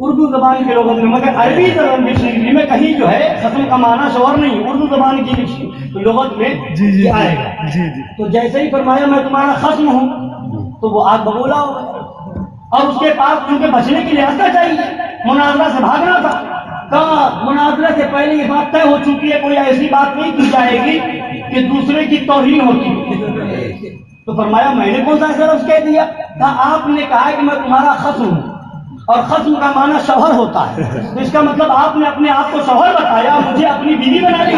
C: اردو زبان کی لغت میں، مگر عربی ڈکشنری میں کہیں جو ہے خصم کا معنی شوہر نہیں، اردو زبان کی لغت میں یہ آئے گا۔ تو جیسے ہی فرمایا میں تمہارا خصم ہوں تو وہ آگ بگولا ہو گیا، اور اس کے پاس کیونکہ بچنے کی لحاظ چاہیے، مناظرہ سے بھاگنا تھا، کہا مناظرہ سے پہلے یہ بات طے ہو چکی ہے، کوئی ایسی بات نہیں کی جائے گی کہ دوسرے کی توہین ہوتی۔ تو فرمایا میں نے کون سا ایسا لفظ کہہ دیا؟ کہا آپ نے کہا کہ میں تمہارا خصم ہوں، اور خصم کا معنی شوہر ہوتا ہے، تو اس کا مطلب آپ نے اپنے آپ کو شوہر بتایا، مجھے اپنی بیوی بنا لی۔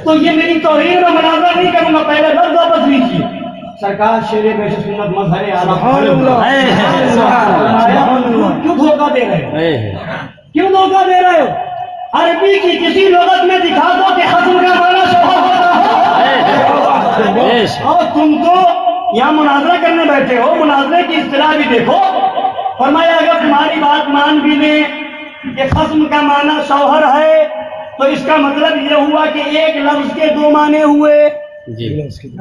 C: تو یہ میری توہین میں مناظرہ نہیں کروں گا، پہلے لفظ واپس لیجیے۔ سرکار شیر بیش سنت مظہر اعلیٰ کیوں دھوکہ دے رہے ہو؟ کیوں دھوکہ دے رہے ہو؟ عربی کی کسی لغت میں دکھا دو کہ خصم کا معنی شوہر ہوتا ہے، اور تم تو یہاں مناظرہ کرنے بیٹھے ہو، مناظرے کی اصطلاح بھی دیکھو۔ فرمایا اگر تمہاری بات مان بھی لیں کہ خصم کا معنی شوہر ہے تو اس کا مطلب یہ ہوا کہ ایک لفظ کے دو معنی ہوئے،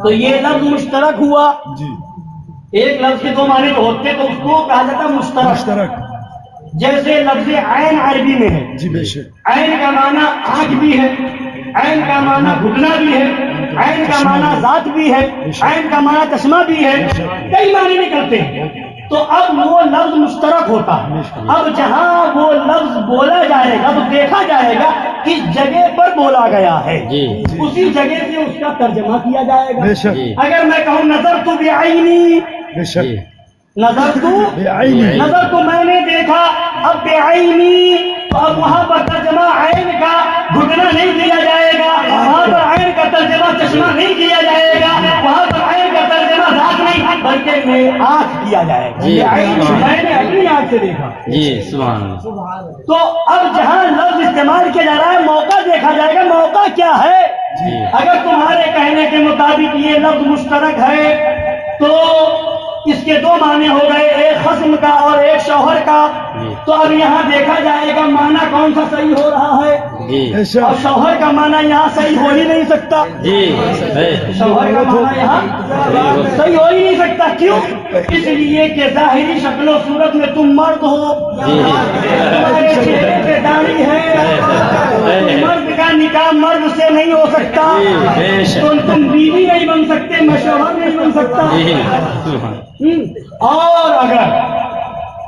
C: تو یہ لفظ مشترک ہوا۔ ایک لفظ کے دو معنی جو ہوتے تو اس کو کہا جاتا مشترک۔ جیسے لفظ عین عربی میں ہے، عین کا معنی آنکھ بھی ہے، عین کا معنی گھٹنا بھی ہے، عین کا معنی ذات بھی ہے، عین کا معنی چشمہ بھی ہے، کئی معنی نکلتے ہیں۔ تو اب وہ لفظ مشترک ہوتا ہے۔ اب جہاں وہ لفظ بولا جائے گا تو دیکھا جائے گا کس جگہ پر بولا گیا ہے، اسی جگہ سے اس کا ترجمہ کیا جائے گا۔ اگر میں کہوں نظر تو بعینی، نظر تو میں نے دیکھا، اب بعینی، تو اب وہاں پر ترجمہ عین کا گھٹنا نہیں کیا جائے گا، وہاں پر عین کا ترجمہ چشمہ نہیں کیا جائے گا، وہاں پر عین کا ترجمہ ذات نہیں بلکہ میں آنکھ کیا جائے گا۔ میں نے اپنی آنکھ سے دیکھا۔ تو اب جہاں لفظ استعمال کیا جا رہا ہے موقع دیکھا جائے گا، موقع کیا ہے۔ اگر تمہارے کہنے کے مطابق یہ لفظ مشترک ہے تو اس کے دو معنی ہو گئے، ایک خصم کا اور ایک شوہر کا۔ تو اب یہاں دیکھا جائے گا معنی کون سا صحیح ہو رہا ہے، اور شوہر کا معنی یہاں صحیح ہو ہی نہیں سکتا، شوہر کا معنی یہاں صحیح ہو ہی نہیں سکتا۔ کیوں؟ اس لیے کہ ظاہری شکل و صورت میں تم مرد ہو، تمہارے چہرے پہ داڑھی ہے، تو مرد کا نکاح مرد سے نہیں ہو سکتا، تو تم بیوی نہیں بن سکتے، میں شوہر نہیں بن سکتا۔ اور اگر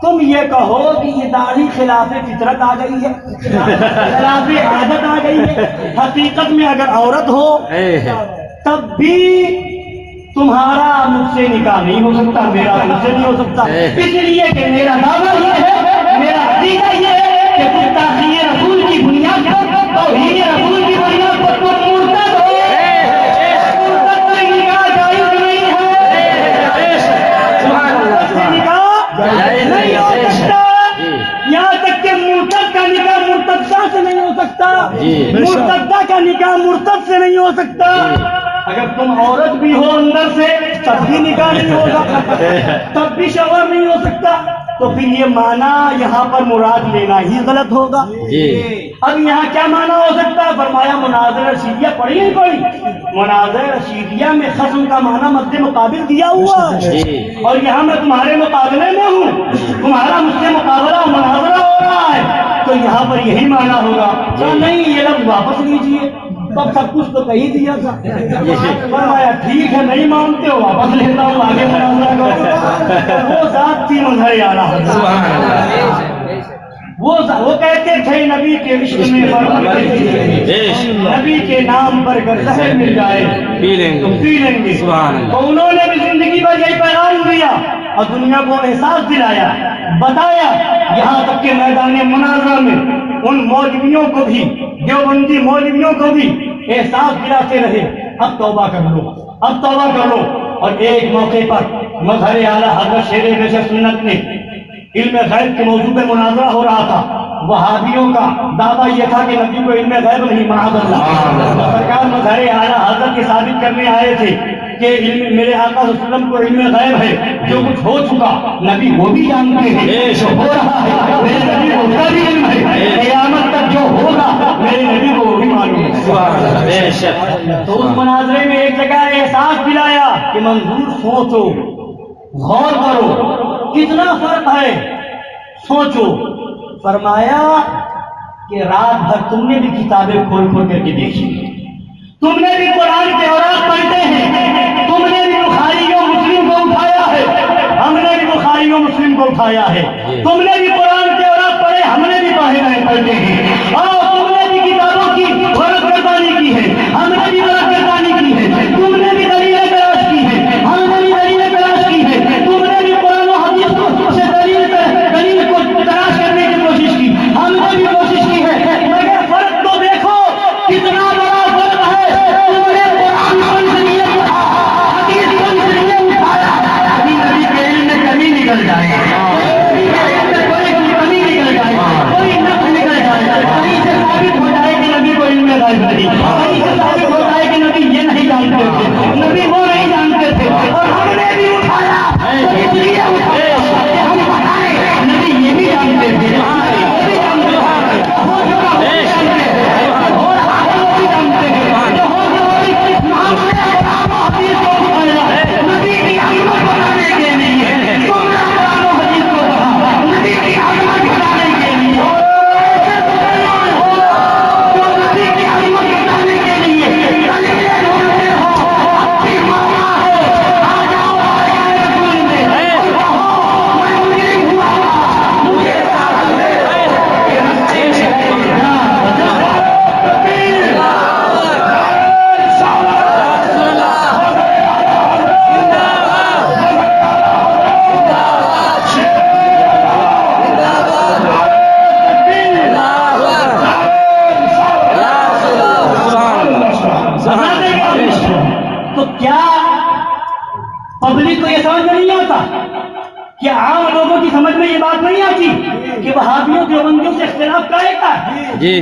C: تم یہ کہو کہ یہ داڑھی خلاف فطرت آ گئی ہے، خلاف عادت آ گئی ہے، حقیقت میں اگر عورت ہو تب بھی تمہارا مجھ سے نکاح نہیں ہو سکتا، میرا مجھ سے نہیں ہو سکتا، اس لیے کہ میرا دعویٰ یہ ہے، میرا عقیدہ یہ ہے کہ گستاخی رسول کی بنیاد پر، توہین رسول کی بنیاد پر تم مرتد ہو، مرتد سے نکاح جائز نہیں ہے، مرتد سے نکاح نہیں ہو سکتا، یہاں تک کہ مرتد کا نکاح مرتدہ سے نہیں ہو سکتا، مرتدہ کا نکاح مرتد سے نہیں ہو سکتا۔ اگر تم عورت بھی ہو اندر سے تب بھی نکاح نہیں ہوگا، تب بھی شوہر نہیں ہو سکتا، تو پھر یہ معنی یہاں پر مراد لینا ہی غلط ہوگا۔ اب یہاں کیا معنی ہو سکتا ہے؟ فرمایا مناظر رشیدیہ پڑھی نہیں پڑھی؟ مناظر رشیدیہ میں خصم کا معنی مد مقابل دیا ہوا ہے، اور یہاں میں تمہارے مقابلے میں ہوں، تمہارا مجھ سے مقابلہ و مناظرہ ہو رہا ہے، تو یہاں پر یہی معنی ہوگا۔ نہیں یہ لفظ واپس لیجیے، تب سب کچھ تو کہی دیا تھا۔ فرمایا ٹھیک ہے نہیں مانتے ہو واپس لیتا ہوں، آگے مناظرہ کرو۔ وہ ذات تھی مظہر اعلیٰ، وہ کہتے تھے نبی کے عشق میں نبی کے نام پر اگر زہر مل جائے پی لیں گے۔ تو انہوں نے بھی زندگی پر یہی پیغام دیا اور دنیا کو احساس دلایا، بتایا، یہاں تک کہ میدان مناظرہ میں ان مولویوں کو بھی، دیوبندی مولویوں کو بھی احساس دلاتے رہے اب توبہ کر لو، اب توبہ کر لو۔ اور ایک موقع پر مظہر اعلیٰ حضرت شیر بیش سنت نے علم غیب کے موضوع پہ مناظرہ ہو رہا تھا۔ وہابیوں کا دعویٰ یہ تھا کہ نبی کو علم غیب نہیں، معاذ اللہ۔ سرکار مظہر اعلیٰ حضرت یہ ثابت کرنے آئے تھے کہ علم میرے آقا صلی اللہ علیہ وسلم کو علم غیب ہے، جو کچھ ہو چکا نبی وہ بھی جانتے ہیں، جو ہو رہا ہے میرے نبی کو اس کا بھی علم ہے، قیامت تک جو ہوگا میرے نبی کو وہ بھی معلوم ہے۔ تو اس مناظرے میں ایک جگہ احساس دلایا کہ منظور سوچو، غور کرو، کتنا فرق ہے، سوچو. فرمایا کہ رات بھر تم نے بھی کتابیں کھول کھول کر کے دیکھی، تم نے بھی قرآن کے اوراق پڑھتے ہیں، تم نے بھی بخاری و مسلم کو اٹھایا ہے، ہم نے بھی بخاری و مسلم کو اٹھایا ہے، تم نے بھی قرآن کے اوراق پڑھے، ہم نے بھی پڑھتے ہیں، اور تم نے بھی کتابوں کی ورق گردانی کی ہے، ہم نے بھی ورق گردانی کی ہے، تم نے بھی دلیلیں تلاش کی ہے، ہم نے بھی دلیلیں تلاش کی ہے، تم نے بھی قرآن و حدیث کو سے دلیل کو تلاش کرنے کی کوشش کی، ہم نے بھی کوشش کی ہے، مگر فرق تو دیکھو کتنا بڑا فرق ہے. تم نے قرآن کو اس لیے پڑھا، حدیث کو اس لیے اٹھایا، کبھی نبی کے علم میں کمی نکل جائے، کوئی کمی نکل جائے، کوئی نقص نکل جائے، کہیں سے ثابت ہو جائے کہ نبی کو علم میں غائب نہیں، کہیں سے ثابت ہو جائے کہ نبی یہ نہیں جانتے تھے، نبی وہ نہیں جانتے تھے، اور ہم نے بھی اٹھایا تو اس لیے اٹھایا کہ ہم بتائیں نبی یہ بھی جانتے تھے، وہ بھی جانتے تھے، وہ جانتے تھے، اور آگے وہ بھی جانتے ہیں، جو ہو گیا معاملے قرآن و حدیث کو اٹھایا نبی کی عظمت بتانے کے لیے، تم نے قرآن و حدیث کو پڑھا نبی کی عظمت بتانے کے لیے، جو نبی کی عظمت بتانے کے لیے دلیلیں ڈھونڈتے ہو، اپنی مولا ہے، آ جاؤ آیا رسول میں اور کہو میں مسلم ہوا، مجھے اجازت دے کہ ہم تو کیا پبلک کو یہ سمجھ میں نہیں آتا؟ کیا عام لوگوں کی سمجھ میں یہ بات نہیں آتی کہ وہابیوں دیوبندیوں سے اختلاف کا ہے؟
B: جی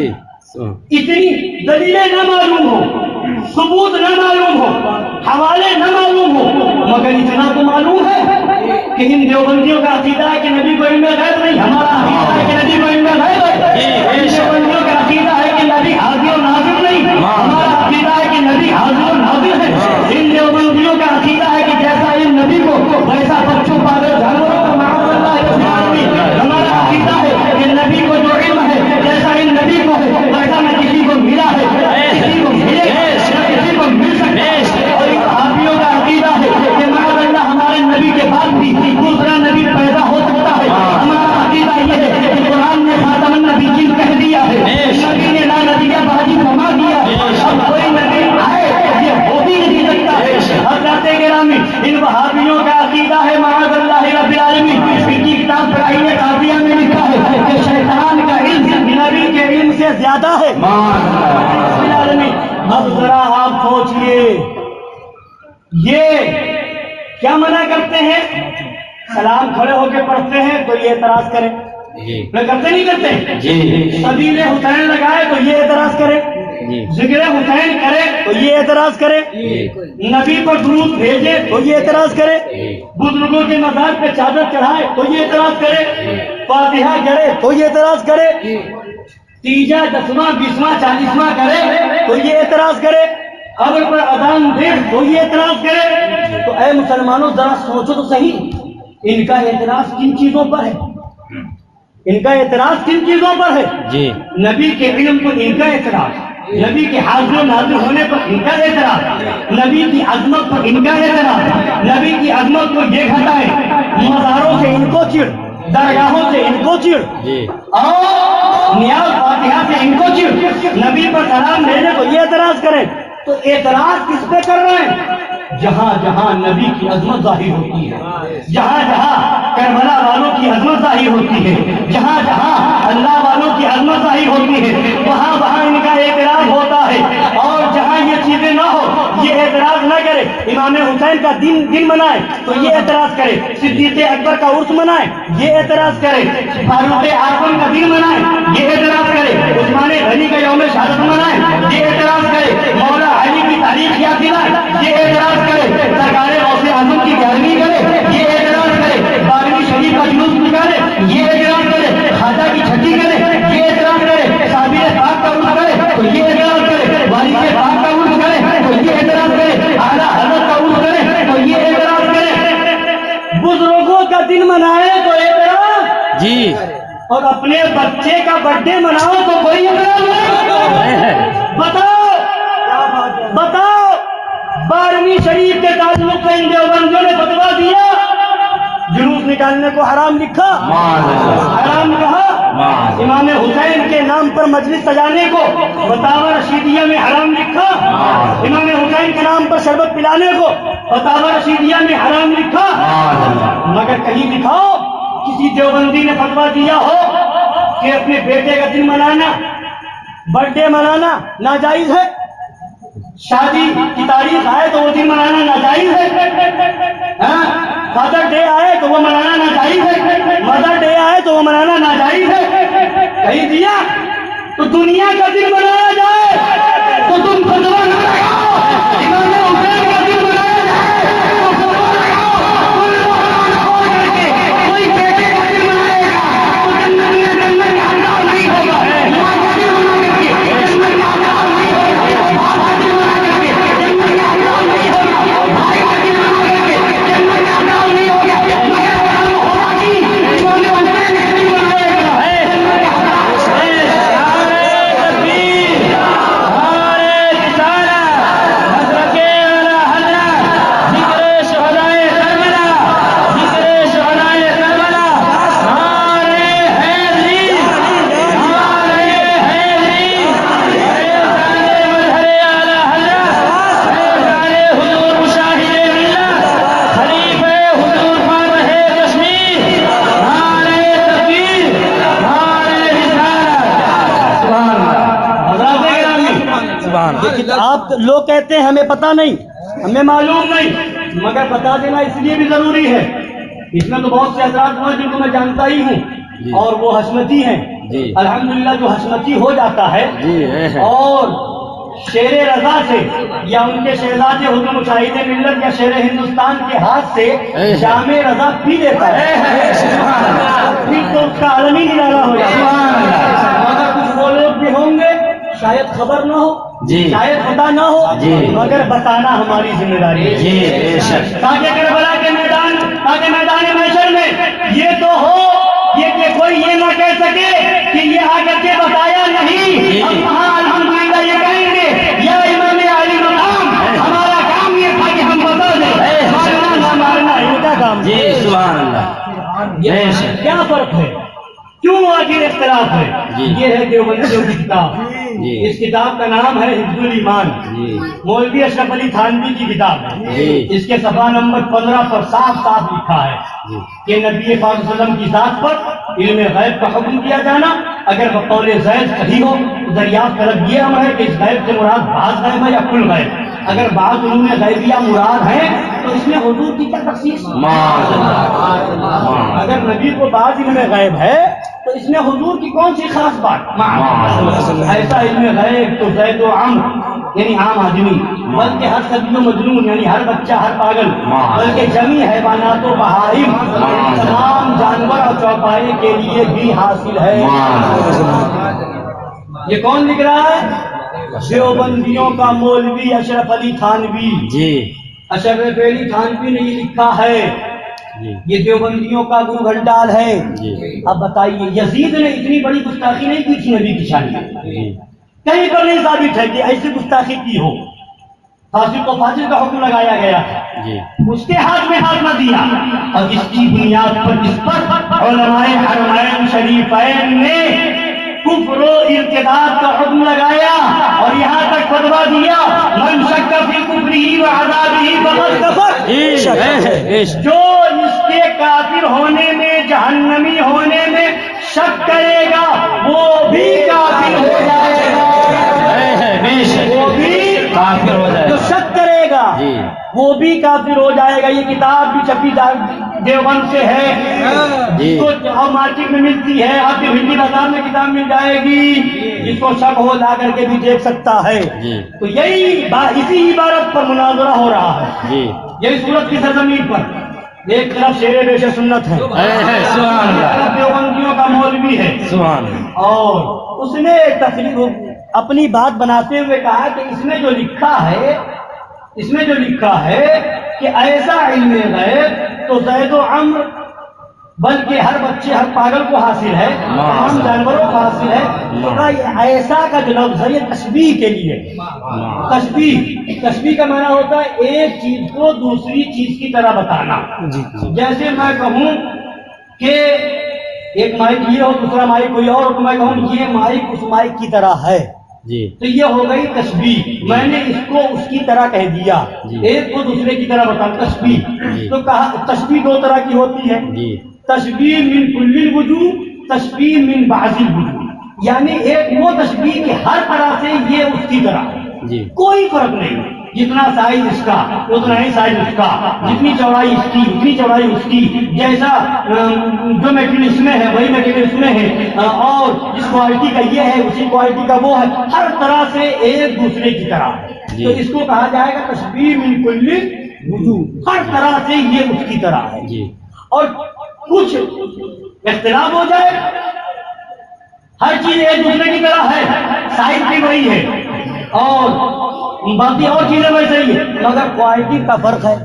C: اتنی دلیلیں نہ معلوم ہو، ثبوت نہ معلوم ہو، حوالے نہ معلوم ہو، مگر اتنا تو معلوم ہے کہ ان دیوبندیوں کا عقیدہ ہے کہ نبی کو علم غیب نہیں، ہمارا عقیدہ ہے کہ نبی کو علم غیب ہے. ان دیوبندیوں کا عقیدہ ہے کہ نبی حاضر و ناظر نہیں، ہمارا عقیدہ ہے کہ نبی حاضر و ناظر ہے. ان دیوبندیوں کا عقیدہ ہے کہ جیسا علم نبی کو ویسا بچوں پاگل جانوروں کو معاذ اللہ رب العالمین. ہمارا عقیدہ ہے کہ نبی کو جو علم ہے جیسا علم نبی کو ہے ویسا نہ کسی کو ملا ہے، کسی کو ملے گا، نہ کسی کو مل سکتا ہے. اور ان صحابیوں کا عقیدہ ہے کہ معاذ اللہ ہمارے نبی کے بعد بھی دوسرا نبی پیدا ہو سکتا ہے. ہمارا عقیدہ یہ ہے کہ قرآن نے خاتم النبیین کہہ دیا ہے، نبی نے لا نبیہ بعدی فرما دیا ہے، اب کوئی نبی آئے یہ ہو بھی نہیں سکتا ہے. حضرات گرامی، ان وہابیوں کا عقیدہ ہے معاذ اللہ رب العالمین. ان کی کتاب فرعین قاضیہ میں لکھا ہے کہ شیطان کا علم نبی کے علم سے زیادہ ہے رب العالمین. اب ذرا آپ سوچئے یہ کیا منع کرتے ہیں؟ سلام کھڑے ہو کے پڑھتے ہیں تو یہ اعتراض کریں، میں کرتے نہیں کرتے. سبیل حسین لگائے تو یہ اعتراض کرے، ذکر حسین کرے تو یہ اعتراض کرے، نبی پر درود بھیجے تو یہ اعتراض کرے، بزرگوں کے مزار پہ چادر چڑھائے تو یہ اعتراض کرے، فاتحہ کرے تو یہ اعتراض کرے، تیجا 10واں 20واں 40واں کرے تو یہ اعتراض کرے، قبر پر اذان دے تو یہ اعتراض کرے. تو اے مسلمانوں ذرا سوچو تو صحیح، ان کا اعتراض کن چیزوں پر ہے؟ ان کا اعتراض کن چیزوں پر ہے؟ نبی کے علم پر ان کا اعتراض، نبی کے حاضر و ناظر ہونے پر ان کا اعتراض، نبی کی عظمت پر ان کا اعتراض، نبی کی عظمت کو یہ گھٹائے، مزاروں سے ان کو چڑ، درگاہوں سے ان کو چڑ، اور نیاز فاتحہ سے ان کو چڑ، نبی پر سلام بھیجے تو یہ اعتراض کریں. تو اعتراض کس پہ کر رہے ہیں؟ جہاں جہاں نبی کی عظمت ظاہر ہوتی ہے، جہاں جہاں کربلا والوں کی عظمت ظاہر ہوتی ہے، جہاں جہاں اللہ والوں کی عظمت ظاہر ہوتی ہے، وہاں وہاں ان کا اعتراض ہوتا ہے. اور جہاں یہ چیزیں نہ ہو یہ اعتراض نہ کرے. امام حسین کا دن منائے تو یہ اعتراض کرے، صدیق اکبر کا عرس منائے یہ اعتراض کرے، فاروق اعظم کا دن منائے یہ اعتراض کرے، عثمان غنی کا یوم شہادت منائے یہ اعتراض کرے، مولا علی کی تاریخ یاد دلائے یہ اعتراض کرے، سرکار غوث اعظم کی 11ویں کرے یہ اعتراض کرے، 12ویں شریف کا جلوس نکالے یہ اعتراض کرے، خواجہ کی چھٹی کرے یہ اعتراض کرے، صابر پاک کا عرس کرے تو یہ اعتراض کرے.
B: جی
C: اور اپنے بچے کا برتھ ڈے مناؤ تو کوئی اعتراض نہیں. بتاؤ 12ویں شریف کے تعلق سے ان دیوبندیوں نے فتویٰ دیا جلوس نکالنے کو حرام لکھا, حرام کہا. امام حسین کے نام پر مجلس سجانے کو فتاوی رشیدیہ میں حرام لکھا. امام حسین کے نام پر شربت پلانے کو فتاوی رشیدیہ میں حرام لکھا. مگر کہیں دکھاؤ کسی دیوبندی نے فتویٰ دیا ہو کہ اپنے بیٹے کا دن منانا, برتھ ڈے منانا ناجائز ہے. شادی کی تاریخ آئے تو وہ دن منانا ناجائز ہے. فادر ڈے آئے تو وہ منانا ناجائز ہے. مدر ڈے آئے تو وہ منانا ناجائز ہے. کہیں دیا تو دنیا کا دن منایا جائے تو تم فتویٰ نہ لگاؤ. امام حسین کا دن منایا جائے تو فتویٰ لگاؤ. کوئی بیٹے کا دن منائے گا تو جنت میں جنت کا حقدار نہیں ہوگا. ماں کا دن منا کر کے جنت کا حقدار نہیں ہوگا. باپ کا دن منا کر کے جنت کا حقدار نہیں ہوگا. بھائی کا دن منا کر کے جنت کا حقدار نہیں ہوگا. مگر معلوم ہوگا کہ امام حسین کا دن منائے گا جنت کا حقدار. آپ لوگ کہتے ہیں ہمیں پتہ نہیں, ہمیں معلوم نہیں, مگر بتا دینا اس لیے بھی ضروری ہے. اس میں تو بہت سے حضرات ہوئے جن کو میں جانتا ہی ہوں اور وہ حشمتی ہیں. الحمدللہ جو حشمتی ہو جاتا ہے اور شیر رضا سے یا ان کے شہزادے حضور مشاہد ملت یا شیر ہندوستان کے ہاتھ سے جام رضا پی لیتا ہے پھر تو اس کا عالمی نرالا ہو جاتا ہے. مگر کچھ وہ لوگ بھی ہوں گے شاید خبر نہ ہو, شاید پتہ نہ ہو, مگر بتانا ہماری ذمہ داری ہے تاکہ کربلا کے میدان, تاکہ میدان محشر میں یہ تو ہو یہ کہ کوئی یہ نہ کہہ سکے کہ یہ آ کر کے بتایا نہیں. اب وہاں الحمدللہ یہ کہیں گے یا امام علی مقام ہمارا کام یہ تھا کہ ہم بتا دیں, مارنا نہ مارنا ان کا کام.
B: سبحان اللہ.
C: کیا فرق ہے, کیوں آخر اختلاف ہے؟ یہ ہے دیوبندیوں کی کتاب. اس کتاب کا نام ہے حفظ الایمان, مولوی اشرف علی تھانوی کی کتاب ہے. اس کے صفحہ نمبر 15 پر صاف صاف لکھا ہے کہ نبی پاک صلی اللہ علیہ وسلم کی ذات پر علم غیب کا حکم دیا جانا اگر بقول زید صحیح ہو تو دریافت طلب یہ امر ہے کہ اس غیب سے مراد بعض غیب ہے یا کل غیب. اگر بعض علوم غیبیہ مراد ہے تو اس میں حضور کی کیا تخصیص؟ اگر نبی کو بعض علم غیب ہے تو اس میں حضور کی کون سی خاص بات؟ ایسا علم غیب تو زید و عمرو یعنی عام آدمی, بلکہ ہر سبی و مجنون یعنی ہر بچہ ہر پاگل, بلکہ جمی حیوانات و بہائم تمام جانور اور چوپائے کے لیے بھی حاصل ہے. یہ کون لکھ رہا ہے؟ دیوبندیوں کا مولوی اشرف علی تھانوی. اشرف علی تھانوی نے یہ لکھا ہے. یہ دیوبندیوں کا گرو گھنٹال ہے. اب بتائیے یزید نے اتنی بڑی گستاخی نہیں کی تھی نبی کی شان میں, کہیں پر نہیں ثابت ہے کہ ایسی گستاخی کی ہو. فاسق کو فاسق کا حکم لگایا گیا, اس کے ہاتھ میں ہاتھ نہ دیا, اور اس کی بنیاد پر اس پر علماء حرمین شریفین نے کفر و ارتداد کا حکم لگایا اور یہاں تک فتویٰ دیا من شک فی کفرہ و عذابہ فقد کفر. جو اس کے کافر ہونے میں جہنمی ہونے میں شک کرے گا وہ بھی کافر ہو جائے گا. وہ بھی کافر ہو جائے گا. جو شک کرے گا وہ بھی کافر ہو جائے گا. یہ کتاب بھی چھپی دیوبند سے ہے, جس کو مارکیٹ میں ملتی ہے, آپ کے ہندی بازار میں کتاب مل جائے گی, جس کو شک ہو لا کر کے بھی دیکھ سکتا ہے. تو یہی اسی عبارت پر مناظرہ ہو رہا ہے, یہی صورت کی سرزمین پر. ایک طرف شیر بیش سنت ہے, دیوبندیوں کا مولوی ہے, اور اس نے تقریر اپنی بات بناتے ہوئے کہا کہ اس میں جو لکھا ہے کہ ایسا علم غیب تو زید و عمرو بلکہ ہر بچے ہر پاگل کو حاصل ہے، تمام جانوروں کو حاصل ہے. تو کہا یہ ایسا کا جو لفظ ہے یہ تشبیہ کے لیے. تشبیہ کا معنی ہوتا ہے ایک چیز کو دوسری چیز کی طرح بتانا. جیسے میں کہوں کہ ایک مائک یہ ہو دوسرا مائک کوئی اور، تو میں کہوں یہ مائک اس مائک کی طرح ہے، تو یہ ہو گئی تشبیہ. میں نے اس کو اس کی طرح کہہ دیا، ایک کو دوسرے کی طرح بتا تشبیہ. تو کہا تشبیہ دو طرح کی ہوتی ہے، تشبیہ من کل الوجوہ، تشبیہ من بعض الوجوہ. یعنی ایک وہ تشبیہ کہ ہر طرح سے یہ اس کی طرح، کوئی فرق نہیں، جتنا سائز اس کا اتنا ہی سائز اس کا، جتنی چوڑائی اس کی اتنی چوڑائی اس کی، جیسا جو میٹیریل اس میں ہے وہی میٹیریل اس میں ہے، اور جس کوالٹی کا یہ ہے اسی کوالٹی کا وہ ہے، ہر طرح سے ایک دوسرے کی طرح. تو اس کو کہا جائے گا تشبیہ من کل وجوہ، ہر طرح سے یہ اس کی طرح ہے. اور کچھ اختلاف ہو جائے، ہر چیز ایک دوسرے کی طرح ہے، سائز بھی وہی ہے اور باقی اور چیزیں ویسے ہی ہے، مگر کوالٹی کا فرق ہے.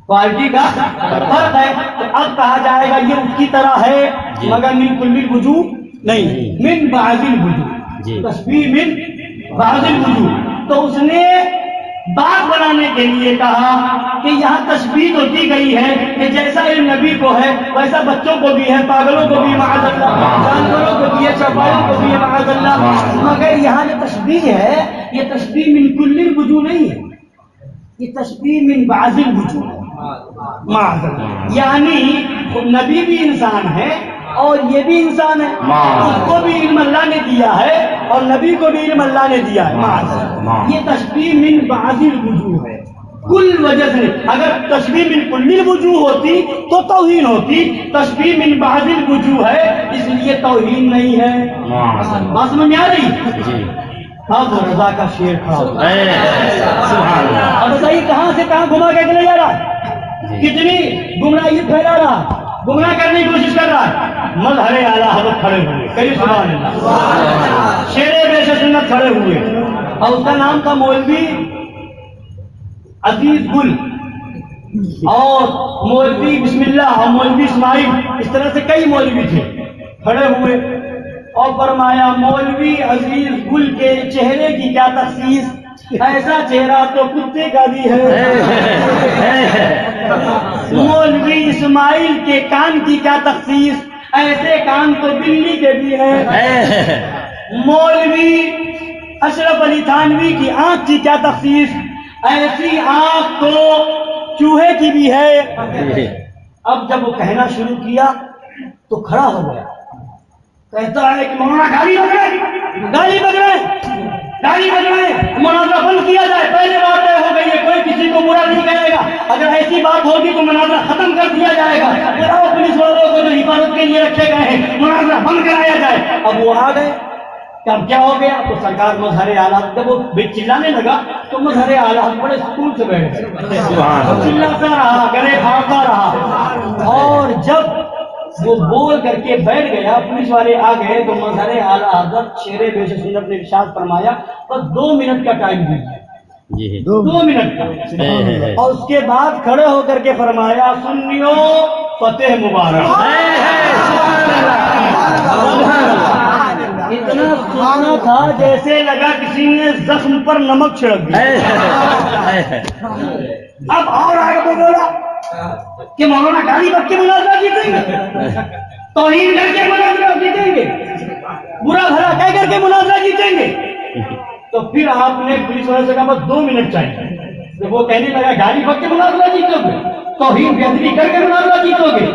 C: کوالٹی کا فرق ہے. تو اب کہا جائے گا یہ اس کی طرح ہے مگر من کل الوجوہ نہیں، من بعض الوجوہ. تشبیہ من بعض الوجوہ. تو اس نے بات بنانے کے لیے کہا کہ یہاں تشبیہ تو کی گئی ہے کہ جیسا علم نبی کو ہے ویسا بچوں کو بھی ہے، پاگلوں کو بھی معاذ اللہ، جانوروں کو بھی ہے، چوپایوں کو بھی ہے معاذ اللہ. مگر یہاں جو تشبیہ ہے یہ تشبیہ من کل الوجوہ نہیں ہے، یہ تشبیہ من بعض الوجوہ معاذ اللہ. یعنی نبی بھی انسان ہے اور یہ بھی انسان ہے، اس کو بھی علم اللہ نے دیا ہے اور نبی کو بھی علم اللہ نے دیا ہے معاذ اللہ. یہ تشبیہ من بعض الوجوہ ہے کل وجہ سے. اگر تشبیہ من کل الوجوہ ہوتی تو توہین ہوتی، تشبیہ من بعض الوجوہ ہے اس لیے توہین نہیں ہے. بات سمجھ میں آ رہی؟ اب رضا کا شیر تھا. اب بتائیے کہاں سے کہاں گھما کے چلے جا رہا، کتنی گمراہی پھیلا رہا، گمراہ کرنے کی کوشش کر رہا ہے. مظہر اعلیٰ حضرت کھڑے ہوئے، کئی سبحان اللہ، شیر بیش سنت کھڑے ہوئے، اور اس کا نام تھا مولوی عزیز گل اور مولوی بسم اللہ اور مولوی اسماعیل. اس طرح سے کئی مولوی تھے کھڑے ہوئے اور فرمایا مولوی عزیز گل کے چہرے کی کیا تخصیص، ایسا چہرہ تو کتے کا بھی ہے. مولوی اسماعیل کے کان کی کیا تخصیص، ایسے کان تو بلی کے بھی ہے. مولوی اشرف علی تھانوی کی آنکھ کی کیا تخصیص، ایسی آنکھ تو چوہے کی بھی ہے. اب جب وہ کہنا شروع کیا تو کھڑا ہو گیا، کہتا ہے کہ مولانا گالی بج رہے، گالی بج رہے، گالی بج رہے، مناظرہ بند کیا جائے. پہلے بات طے ہو گئی ہے کوئی کسی کو برا نہیں کہے گا، اگر ایسی بات ہوگی تو مناظرہ ختم کر دیا جائے گا. پولیس والوں کو جو حفاظت کے لیے رکھے گئے ہیں مناظرہ بند کرایا جائے. اب وہ آ گئے، اب کیا ہو گیا؟ تو سرکار مظہر اعلیٰ جب وہ چلانے لگا تو مظہر اعلیٰ بڑے سکون سے بیٹھ گئے، چلاتا رہا، گلے پھاڑتا رہا. اور جب وہ بول کر کے بیٹھ گیا پولیس والے آ گئے تو مظہر اعلیٰ حضرت شیر بیش سنت نے ارشاد فرمایا بس 2 منٹ کا ٹائم دیجیے، 2 منٹ کا. اور اس کے بعد کھڑے ہو کر کے فرمایا سنیو فتح مبارک. اتنا سنا تھا جیسے لگا کسی نے زخم پر نمک چھڑک دیا. اب اور آگے کو بولا کہ مولانا گالی بک کے مناظرہ جیتیں گے، توہین کر کے مناظرہ جیتیں گے، برا بھلا کہہ کر کے مناظرہ جیتیں گے. تو پھر آپ نے پولیس والے سے کہا بس 2 منٹ چاہیے. جب وہ کہنے لگا گالی بک کے مناظرہ جیتو گے، توہین بےادبی کر کے مناظرہ جیتو گے،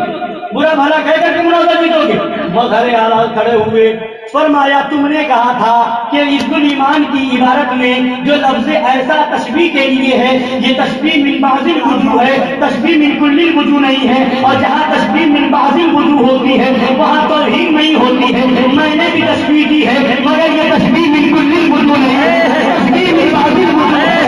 C: برا بھلا کہہ کر کے مناظرہ جیتو گے. مظہر اعلیٰ کھڑے ہوئے، فرمایا تم نے کہا تھا کہ عز الایمان کی عبارت میں جو لفظ ایسا تشبیہ کے لیے ہے یہ تشبیہ من بعض الوجوہ ہے، تشبیہ من کل الوجوہ نہیں ہے. اور جہاں تشبیہ من بعض الوجوہ ہوتی ہے وہاں توہین نہیں ہوتی ہے. میں نے بھی تشبیہ کی ہے مگر یہ تشبیہ من کل الوجوہ نہیں ہے، تشبیہ من بعض الوجوہ ہے.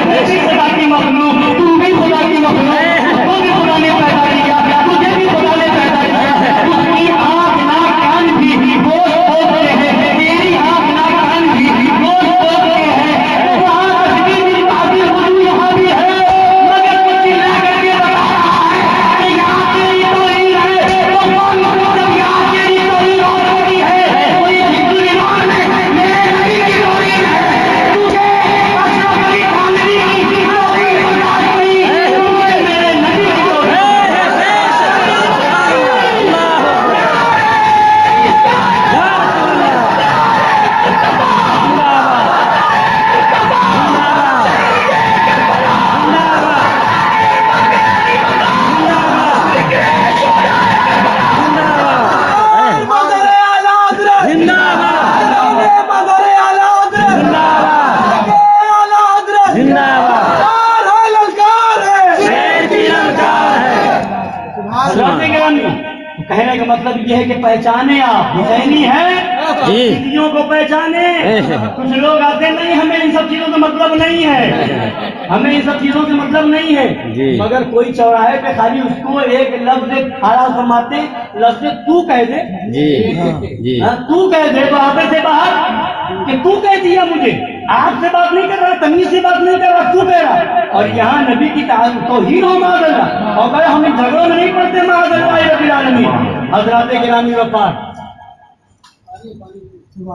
C: تو بھی خدا کی مخلوق، تم بھی خدا کی مخلوق، اس کو بھی خدا نے پیدا کیا، تجھے بھی خدا نے پیدا کیا. اس کی آنکھ ناک کان بھی گوشت ہوتے ہیں، تیری آنکھ ناک کان بھی گوشت ہوتے ہیں. وہاں تشبیہ من بعض الوجوہ یہاں بھی ہے مگر کچھ چلا کر کے بتا رہا ہے کہ یہاں تیری توہین ہے. حضرات گرامی، کہنے کا مطلب یہ ہے کہ پہچانے آپ حسینی ہیں، چیزوں کو پہچانے. کچھ لوگ آتے نہیں، ہمیں ان سب چیزوں کا مطلب نہیں ہے، ہمیں ان سب چیزوں سے مطلب نہیں ہے، مگر کوئی چوراہے پہ خالی اس کو ایک لفظ کھڑا فرماتے، لفظ تو کہہ دے، تو کہہ دے تو آپ سے باہر کہ تو کہہ دیا مجھے، آپ سے بات نہیں کر رہا، تمیز سے بات نہیں کر رہا، تو کہہ رہا. اور یہاں نبی کی توہین ہو معاذ اللہ، اور کہ ہمیں جھگڑوں میں نہیں پڑتے معاذ اللہ رب العالمین. حضرات گرامی وقار،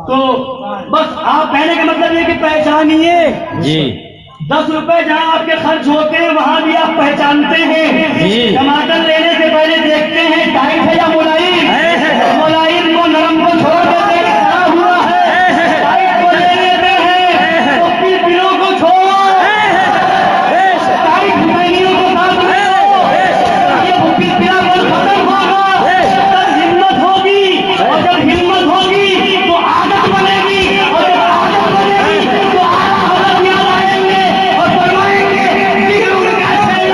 C: تو بس آپ کہنے کا مطلب یہ کہ پہچانیے. 10 روپے جہاں آپ کے خرچ ہوتے ہیں وہاں بھی آپ پہچانتے ہیں. ٹماٹر لینے سے پہلے دیکھتے ہیں ٹائٹ ہے یا ملائم، ملائم کو نرم کو چھوڑ دیتے ہیں کھڑا ہوا ہے، ٹائٹ کو لے لیتے ہیں تو پلوں کو چھوڑو، ٹائٹ حسینیوں کو ساتھ لے لو، یہ پلا بل ختم ہوگا جب ہمت ہوگی، اور جب ہمت ہوگی تو عادت بنے گی، اور جب عادت بنے گی تو حضرت یاد آئیں گے اور فرمائیں گے ذکر ان کا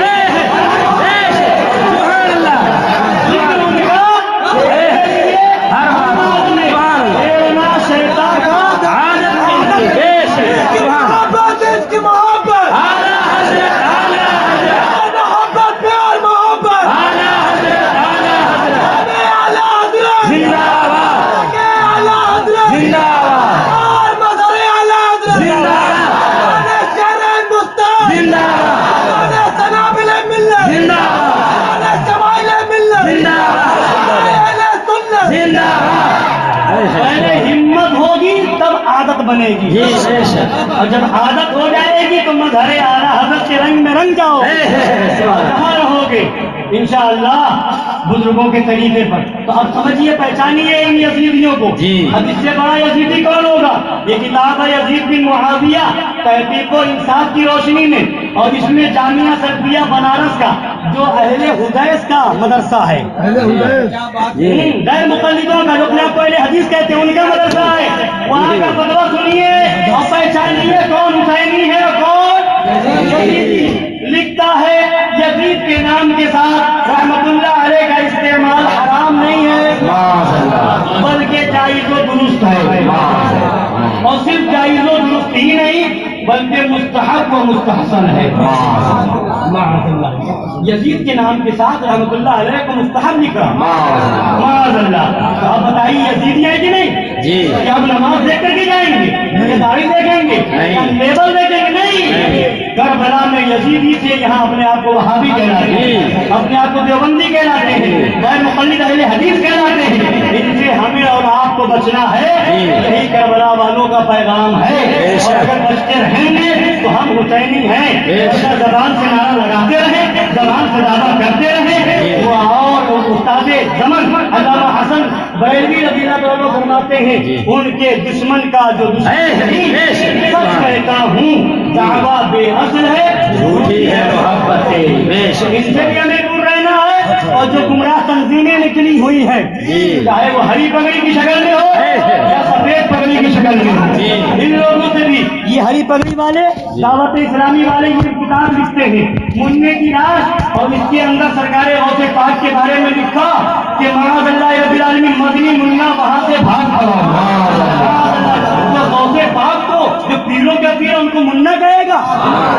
C: بنے گی، اور جب عادت ہو جائے گی تو مظہر اعلیٰ حضرت کے رنگ میں رنگ جاؤ، کہاں رہو گے انشاءاللہ بزرگوں کے طریقے پر. تو اب سمجھیے، پہچانیے ان یزیدیوں کو. اب اس سے بڑا یزیدی کون ہوگا؟ یہ کتاب ہے یزید بن معاویہ تحقیق و انصاف کی روشنی میں، اور اس میں جامعہ سلفیہ بنارس کا جو اہل حدیث کا مدرسہ ہے، غیر مقلدوں کا جو اپنے آپ کو اہل حدیث کہتے ہیں ان کا مدرسہ ہے، وہاں کا فتویٰ سنیے اور پہچانیے کون حسینی ہے اور کون یزیدی. لکھتا ہے یزید کے نام کے ساتھ رحمت اللہ علیہ کا استعمال حرام نہیں ہے بلکہ جائز و درست ہے، اور صرف جائز و درست ہی نہیں بلکہ مستحب و مستحسن ہے. یزید کے نام کے ساتھ رحمت اللہ علیہ کو مستحب لکھا، معاذ اللہ. آپ بتائیے یزیدی ہے کہ نہیں؟ کیا ہم نماز دیکھ کر کے جائیں گے؟ یہ داڑھی دیکھیں گے؟ لیبل دیکھیں گے؟ نہیں. کربلا میں یزیدی سے یہاں اپنے آپ کو وہابی کہلاتے ہیں، اپنے آپ کو دیوبندی کہلاتے ہیں، غیر مقلد اہل حدیث کہلاتے ہیں. ان سے ہمیں اور آپ کو بچنا ہے، یہی کربلا والوں کا پیغام ہے. اور اگر بچتے رہیں گے تو ہم حسینی ہیں. اگر زبان سے نعرہ لگاتے رہیں، زبان سے دعویٰ کرتے رہیں، وہ اور استاد زمن علامہ حسن بریلوی رضی اللہ عنہ فرماتے ہیں ان کے دشمن کا جو دشمن سچ کہتا ہوں دعویٰ بے اصل ہے، جھوٹی ہے محبت. ان سے بھی ہمیں دور رہنا ہے. اور جو گمراہ تنظیمیں نکلی ہوئی ہیں، چاہے وہ ہری پگڑی کی شکل میں ہو یا سفید پگڑی کی شکل میں ہو، ان لوگوں سے بھی یہ ہری پگڑی والے دعوت اسلامی والے یہ کتاب لکھتے ہیں منع کی راہ، اور اس کے اندر سرکار غوث پاک کے بارے میں لکھا کہ معاذ اللہ رب العالمین مدنی منا وہاں سے بھاگ پڑا. غوث پاک کو جو پیروں کا پیر ان کو منا کہے گا؟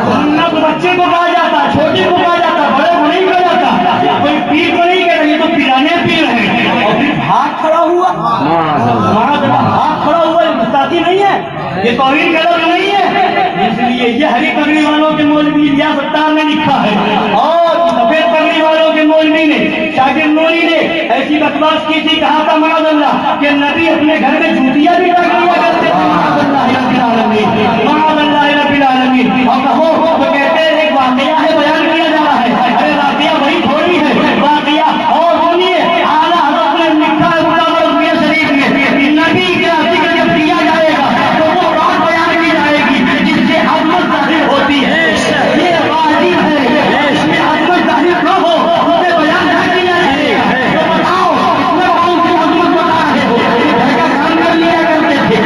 C: منا تو بچے کو کہا جاتا، چھوٹے کو کہا جاتا، بڑے کو نہیں کہا جاتا. کوئی پیر کو نہیں کہہ رہا، یہ تو پیرانے پیر ہیں. اور پھر بھاگ کھڑا ہوا، بھاگ کھڑا ہوا، یہ گستاخی نہیں ہے، یہ توہین کا لفظ نہیں ہے. اس لیے یہ ہری پگڑی والوں کے مولوی الیاس ستار نے لکھا ہے، اور سفید پگڑی والوں کے مولوی نے شاکر نوری نے ایسی بکواس کی تھی، کہا تھا معاذ اللہ کہ نبی اپنے گھر میں جوتیاں بھی رکھ لیا کرتے تھے. معاذ اللہ رب العالمین، معاذ اللہ رب العالمین. اور کہو تو کہتے ہیں ایک واقعہ ہے بیان کیا جا رہا ہے. ارے واقعہ وہی تھوڑی ہے، واقعہ اور سنیے. اعلیٰ حضرت نے لکھا ہے کتاب رضویہ شریف میں، نبی کا ذکر جب کیا جائے گا تو وہ بات بیان کی جائے گی جس سے عظمت ظاہر ہوتی ہے. یہ واجب ہے، اس میں عظمت ظاہر نہ ہو اسے بیان نہ کیا جائے گا. تو بتاؤ اس میں کون سی عظمت بتا رہے ہو؟ گھر کا کام کر لیا کرتے تھے،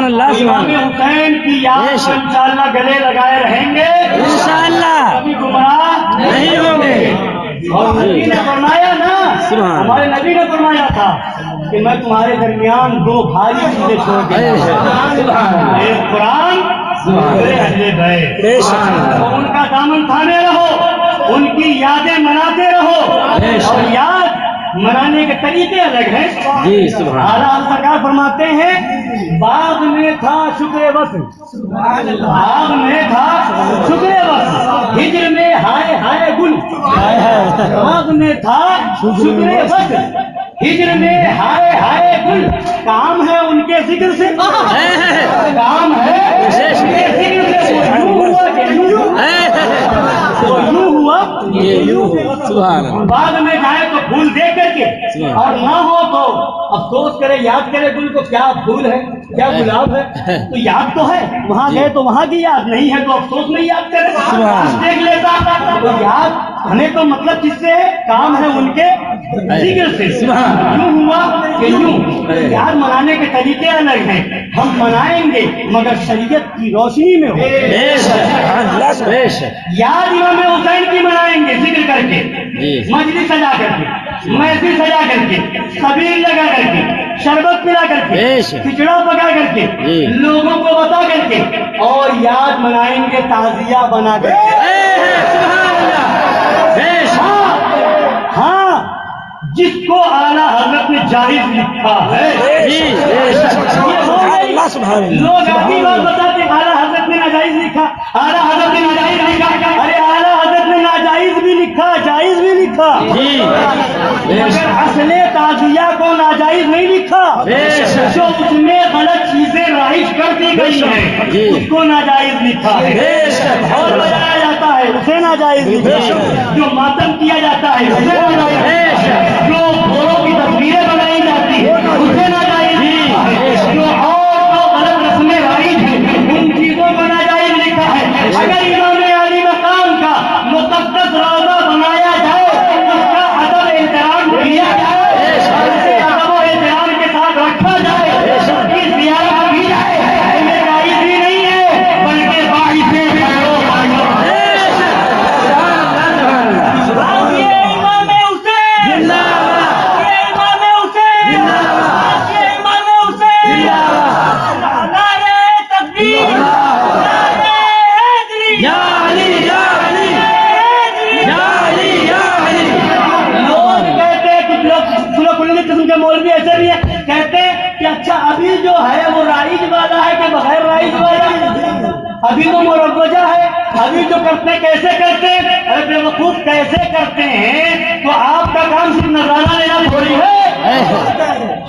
B: سبحان اللہ
C: امام حسین کی یاد کو انشاءاللہ گلے لگائے رہیں گے،
B: انشاءاللہ
C: کبھی گمراہ
B: نہیں ہوں گے۔
C: اور نبی نے فرمایا نا،
B: سبحان
C: ہمارے نبی نے فرمایا تھا کہ میں تمہارے درمیان دو بھاری چیزیں چھوڑ کے ایک قرآن، دوسرے اہل بیت۔ تو ان کا دامن تھامے رہو، ان کی یادیں مناتے رہو، اور یاد منانے کے طریقے الگ ہیں۔
B: جی سبحان
C: اعلیٰ سرکار فرماتے ہیں باغ میں تھا شکر وصل، باغ میں تھا شکر وصل، ہجر میں ہائے ہائے گل، باغ میں تھا شکر وصل، ہجر میں ہائے ہائے گل، کام ہے ان کے ذکر سے، کام ہے ان کے ذکر سے، یوں ہوا کہ یوں، تو یوں ہوا
B: یہ یوں سبحان اللہ۔
C: بعد میں جائے تو پھول دے کر کے، اور نہ ہو تو افسوس کرے، یاد کرے گل کو، کیا پھول ہے کیا گلاب ہے، تو یاد تو ہے، وہاں گئے تو وہاں کی یاد نہیں ہے تو افسوس نہیں یاد کرے، دیکھ لیتا تو یاد ہمیں تو مطلب جس سے ہے، کام ہے ان کے ذکر سے، یوں ہوا کہ یوں۔ یاد منانے کے طریقے الگ ہیں، ہم منائیں گے مگر شریعت کی روشنی میں ہو۔ یاد امام حسین کی منائیں گے ذکر کر کے، مجلس سجا کر کے، محفل سجا کر کے، سبیل لگا کر کے، شربت پلا کر کے، کھچڑا پکا کر کے، لوگوں کو بتا کر کے، اور یاد منائیں گے تعزیہ بنا کر کے۔ ہاں، جس کو اعلیٰ حضرت نے جائز لکھا ہے، لوگ اپنی بات بتاتے ہیں اعلیٰ حضرت نے ناجائز لکھا، اعلیٰ حضرت نے ناجائز لکھا، ارے اعلیٰ حضرت نے ناجائز بھی لکھا، جائز بھی لکھا، مگر اصل تعزیہ کو ناجائز نہیں لکھا، جو اس میں غلط چیزیں رائج کر دی گئی ہیں اس کو ناجائز لکھا ہے، اور بجایا جاتا ہے اسے ناجائز لکھا ہے، جو ماتم کیا جاتا ہے اسے ناجائز لکھا ہے، جو گھوڑوں کی تصویریں بنائی جاتی ہے اسے ناجائز لکھا ہے، جو اور غلط رسمیں رائج ہیں ان چیزوں کو ناجائز لکھا ہے۔ اگر امام علی مقام کا مقدس روضہ بنایا جائے، اس کا ادب احترام کیا جائے، اسے ادب و احترام کے ساتھ رکھا جائے، اس کی زیارت کی جائے، یہ جائز بھی نہیں ہے بلکہ باعث مولوی ایسے بھی ہے، کہتے ہیں کہ اچھا ابھی جو ہے وہ رائج والا ہے کہ بغیر رائج والا ہے، ابھی تو مروجہ ہے، ابھی جو کرتے کیسے کرتے ہیں، ارے بے وقوف کیسے کرتے ہیں، تو آپ کا کام صرف نظرانہ لینا تھوڑی ہے۔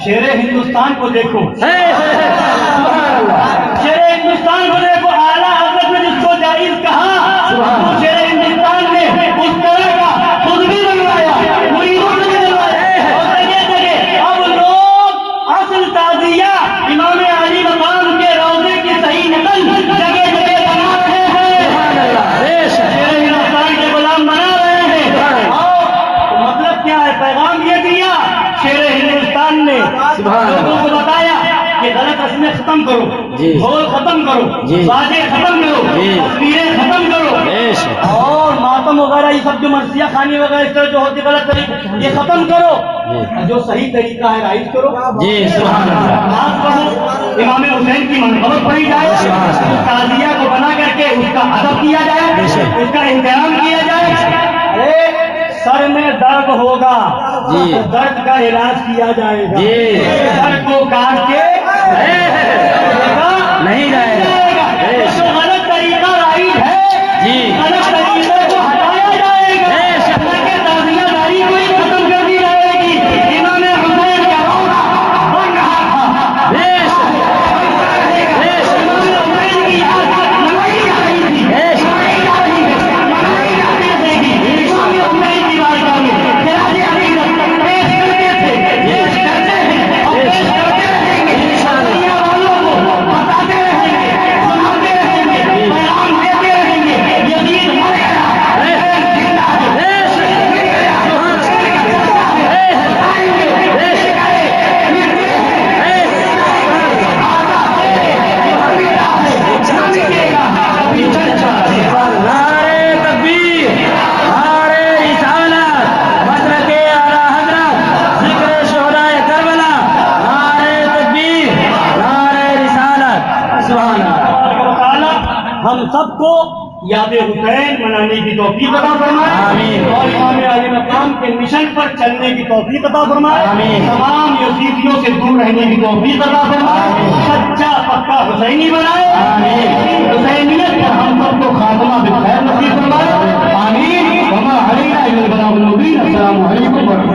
C: شیر ہندوستان کو دیکھو، شیر ہندوستان کو دیکھو، اعلیٰ حضرت نے جس کو جائز کہا تو شیر ہندوستان نے اس طرح کا خود بھی بنوایا، مریدوں نے بھی بنوایا، اور جگہ جگہ اب لوگ اصل تعزیہ امام علی مقام کے روضے کی صحیح نقل جگہ جگہ بنا رہے ہیں، شیر ہندوستان کے غلام بنا رہے ہیں، اور مطلب کیا ہے، پیغام یہ دیا شیر ہندوستان نے، لوگوں کو بتایا کہ غلط رسمیں ختم کرو، ڈھول ختم کرو، بازے ختم کرو، تصویریں ختم کرو، اور ماتم وغیرہ یہ سب جو مرثیہ خوانی وغیرہ اس طرح جو ہوتی غلط طریقے یہ ختم کرو، جو صحیح طریقہ ہے رائج کرو، نماز پڑھو، امام حسین کی منقبت پڑھی جائے، تعزیہ کو بنا کر کے اس کا ادب کیا جائے، اس کا احترام کیا جائے۔ ارے سر میں درد ہوگا تو درد کا علاج کیا جائے گا، سر کو کاٹ کے نہیں جائے گا، جو غلط طریقہ رائج ہے غلط طریقے کو ہٹایا جائے گا، تاکہ تعزیہ داری کو ہی ختم کر دی جائے گی۔ امام حسین کا روضہ بن رہا تھا، امام حسین کی یاد منائی جا رہی تھی، منائی جا رہی ہے، منائی جاتی رہے گی، امام حسین کی بارگاہ میں خراج عقیدت پیش کرتے تھے، پیش کرتے ہیں اور پیش کرتے رہیں گے، تعزیہ والوں کو بتاتے رہیں گے یاد حسین منانے کی توفیق عطا فرمائے
B: آمین۔
C: اور امام علی مقام کے مشن پر چلنے کی توفیق عطا فرمائے
B: آمین۔
C: تمام یزیدیوں سے دور رہنے کی توفیق عطا فرمائے سچا پکا حسینی بنائے
B: آمین۔
C: حسینیت پر ہم سب کو خاتمہ بالخیر نصیب فرمائے آمین وما علینا الا البلاغ المبین السلام علیکم ورحمۃ اللہ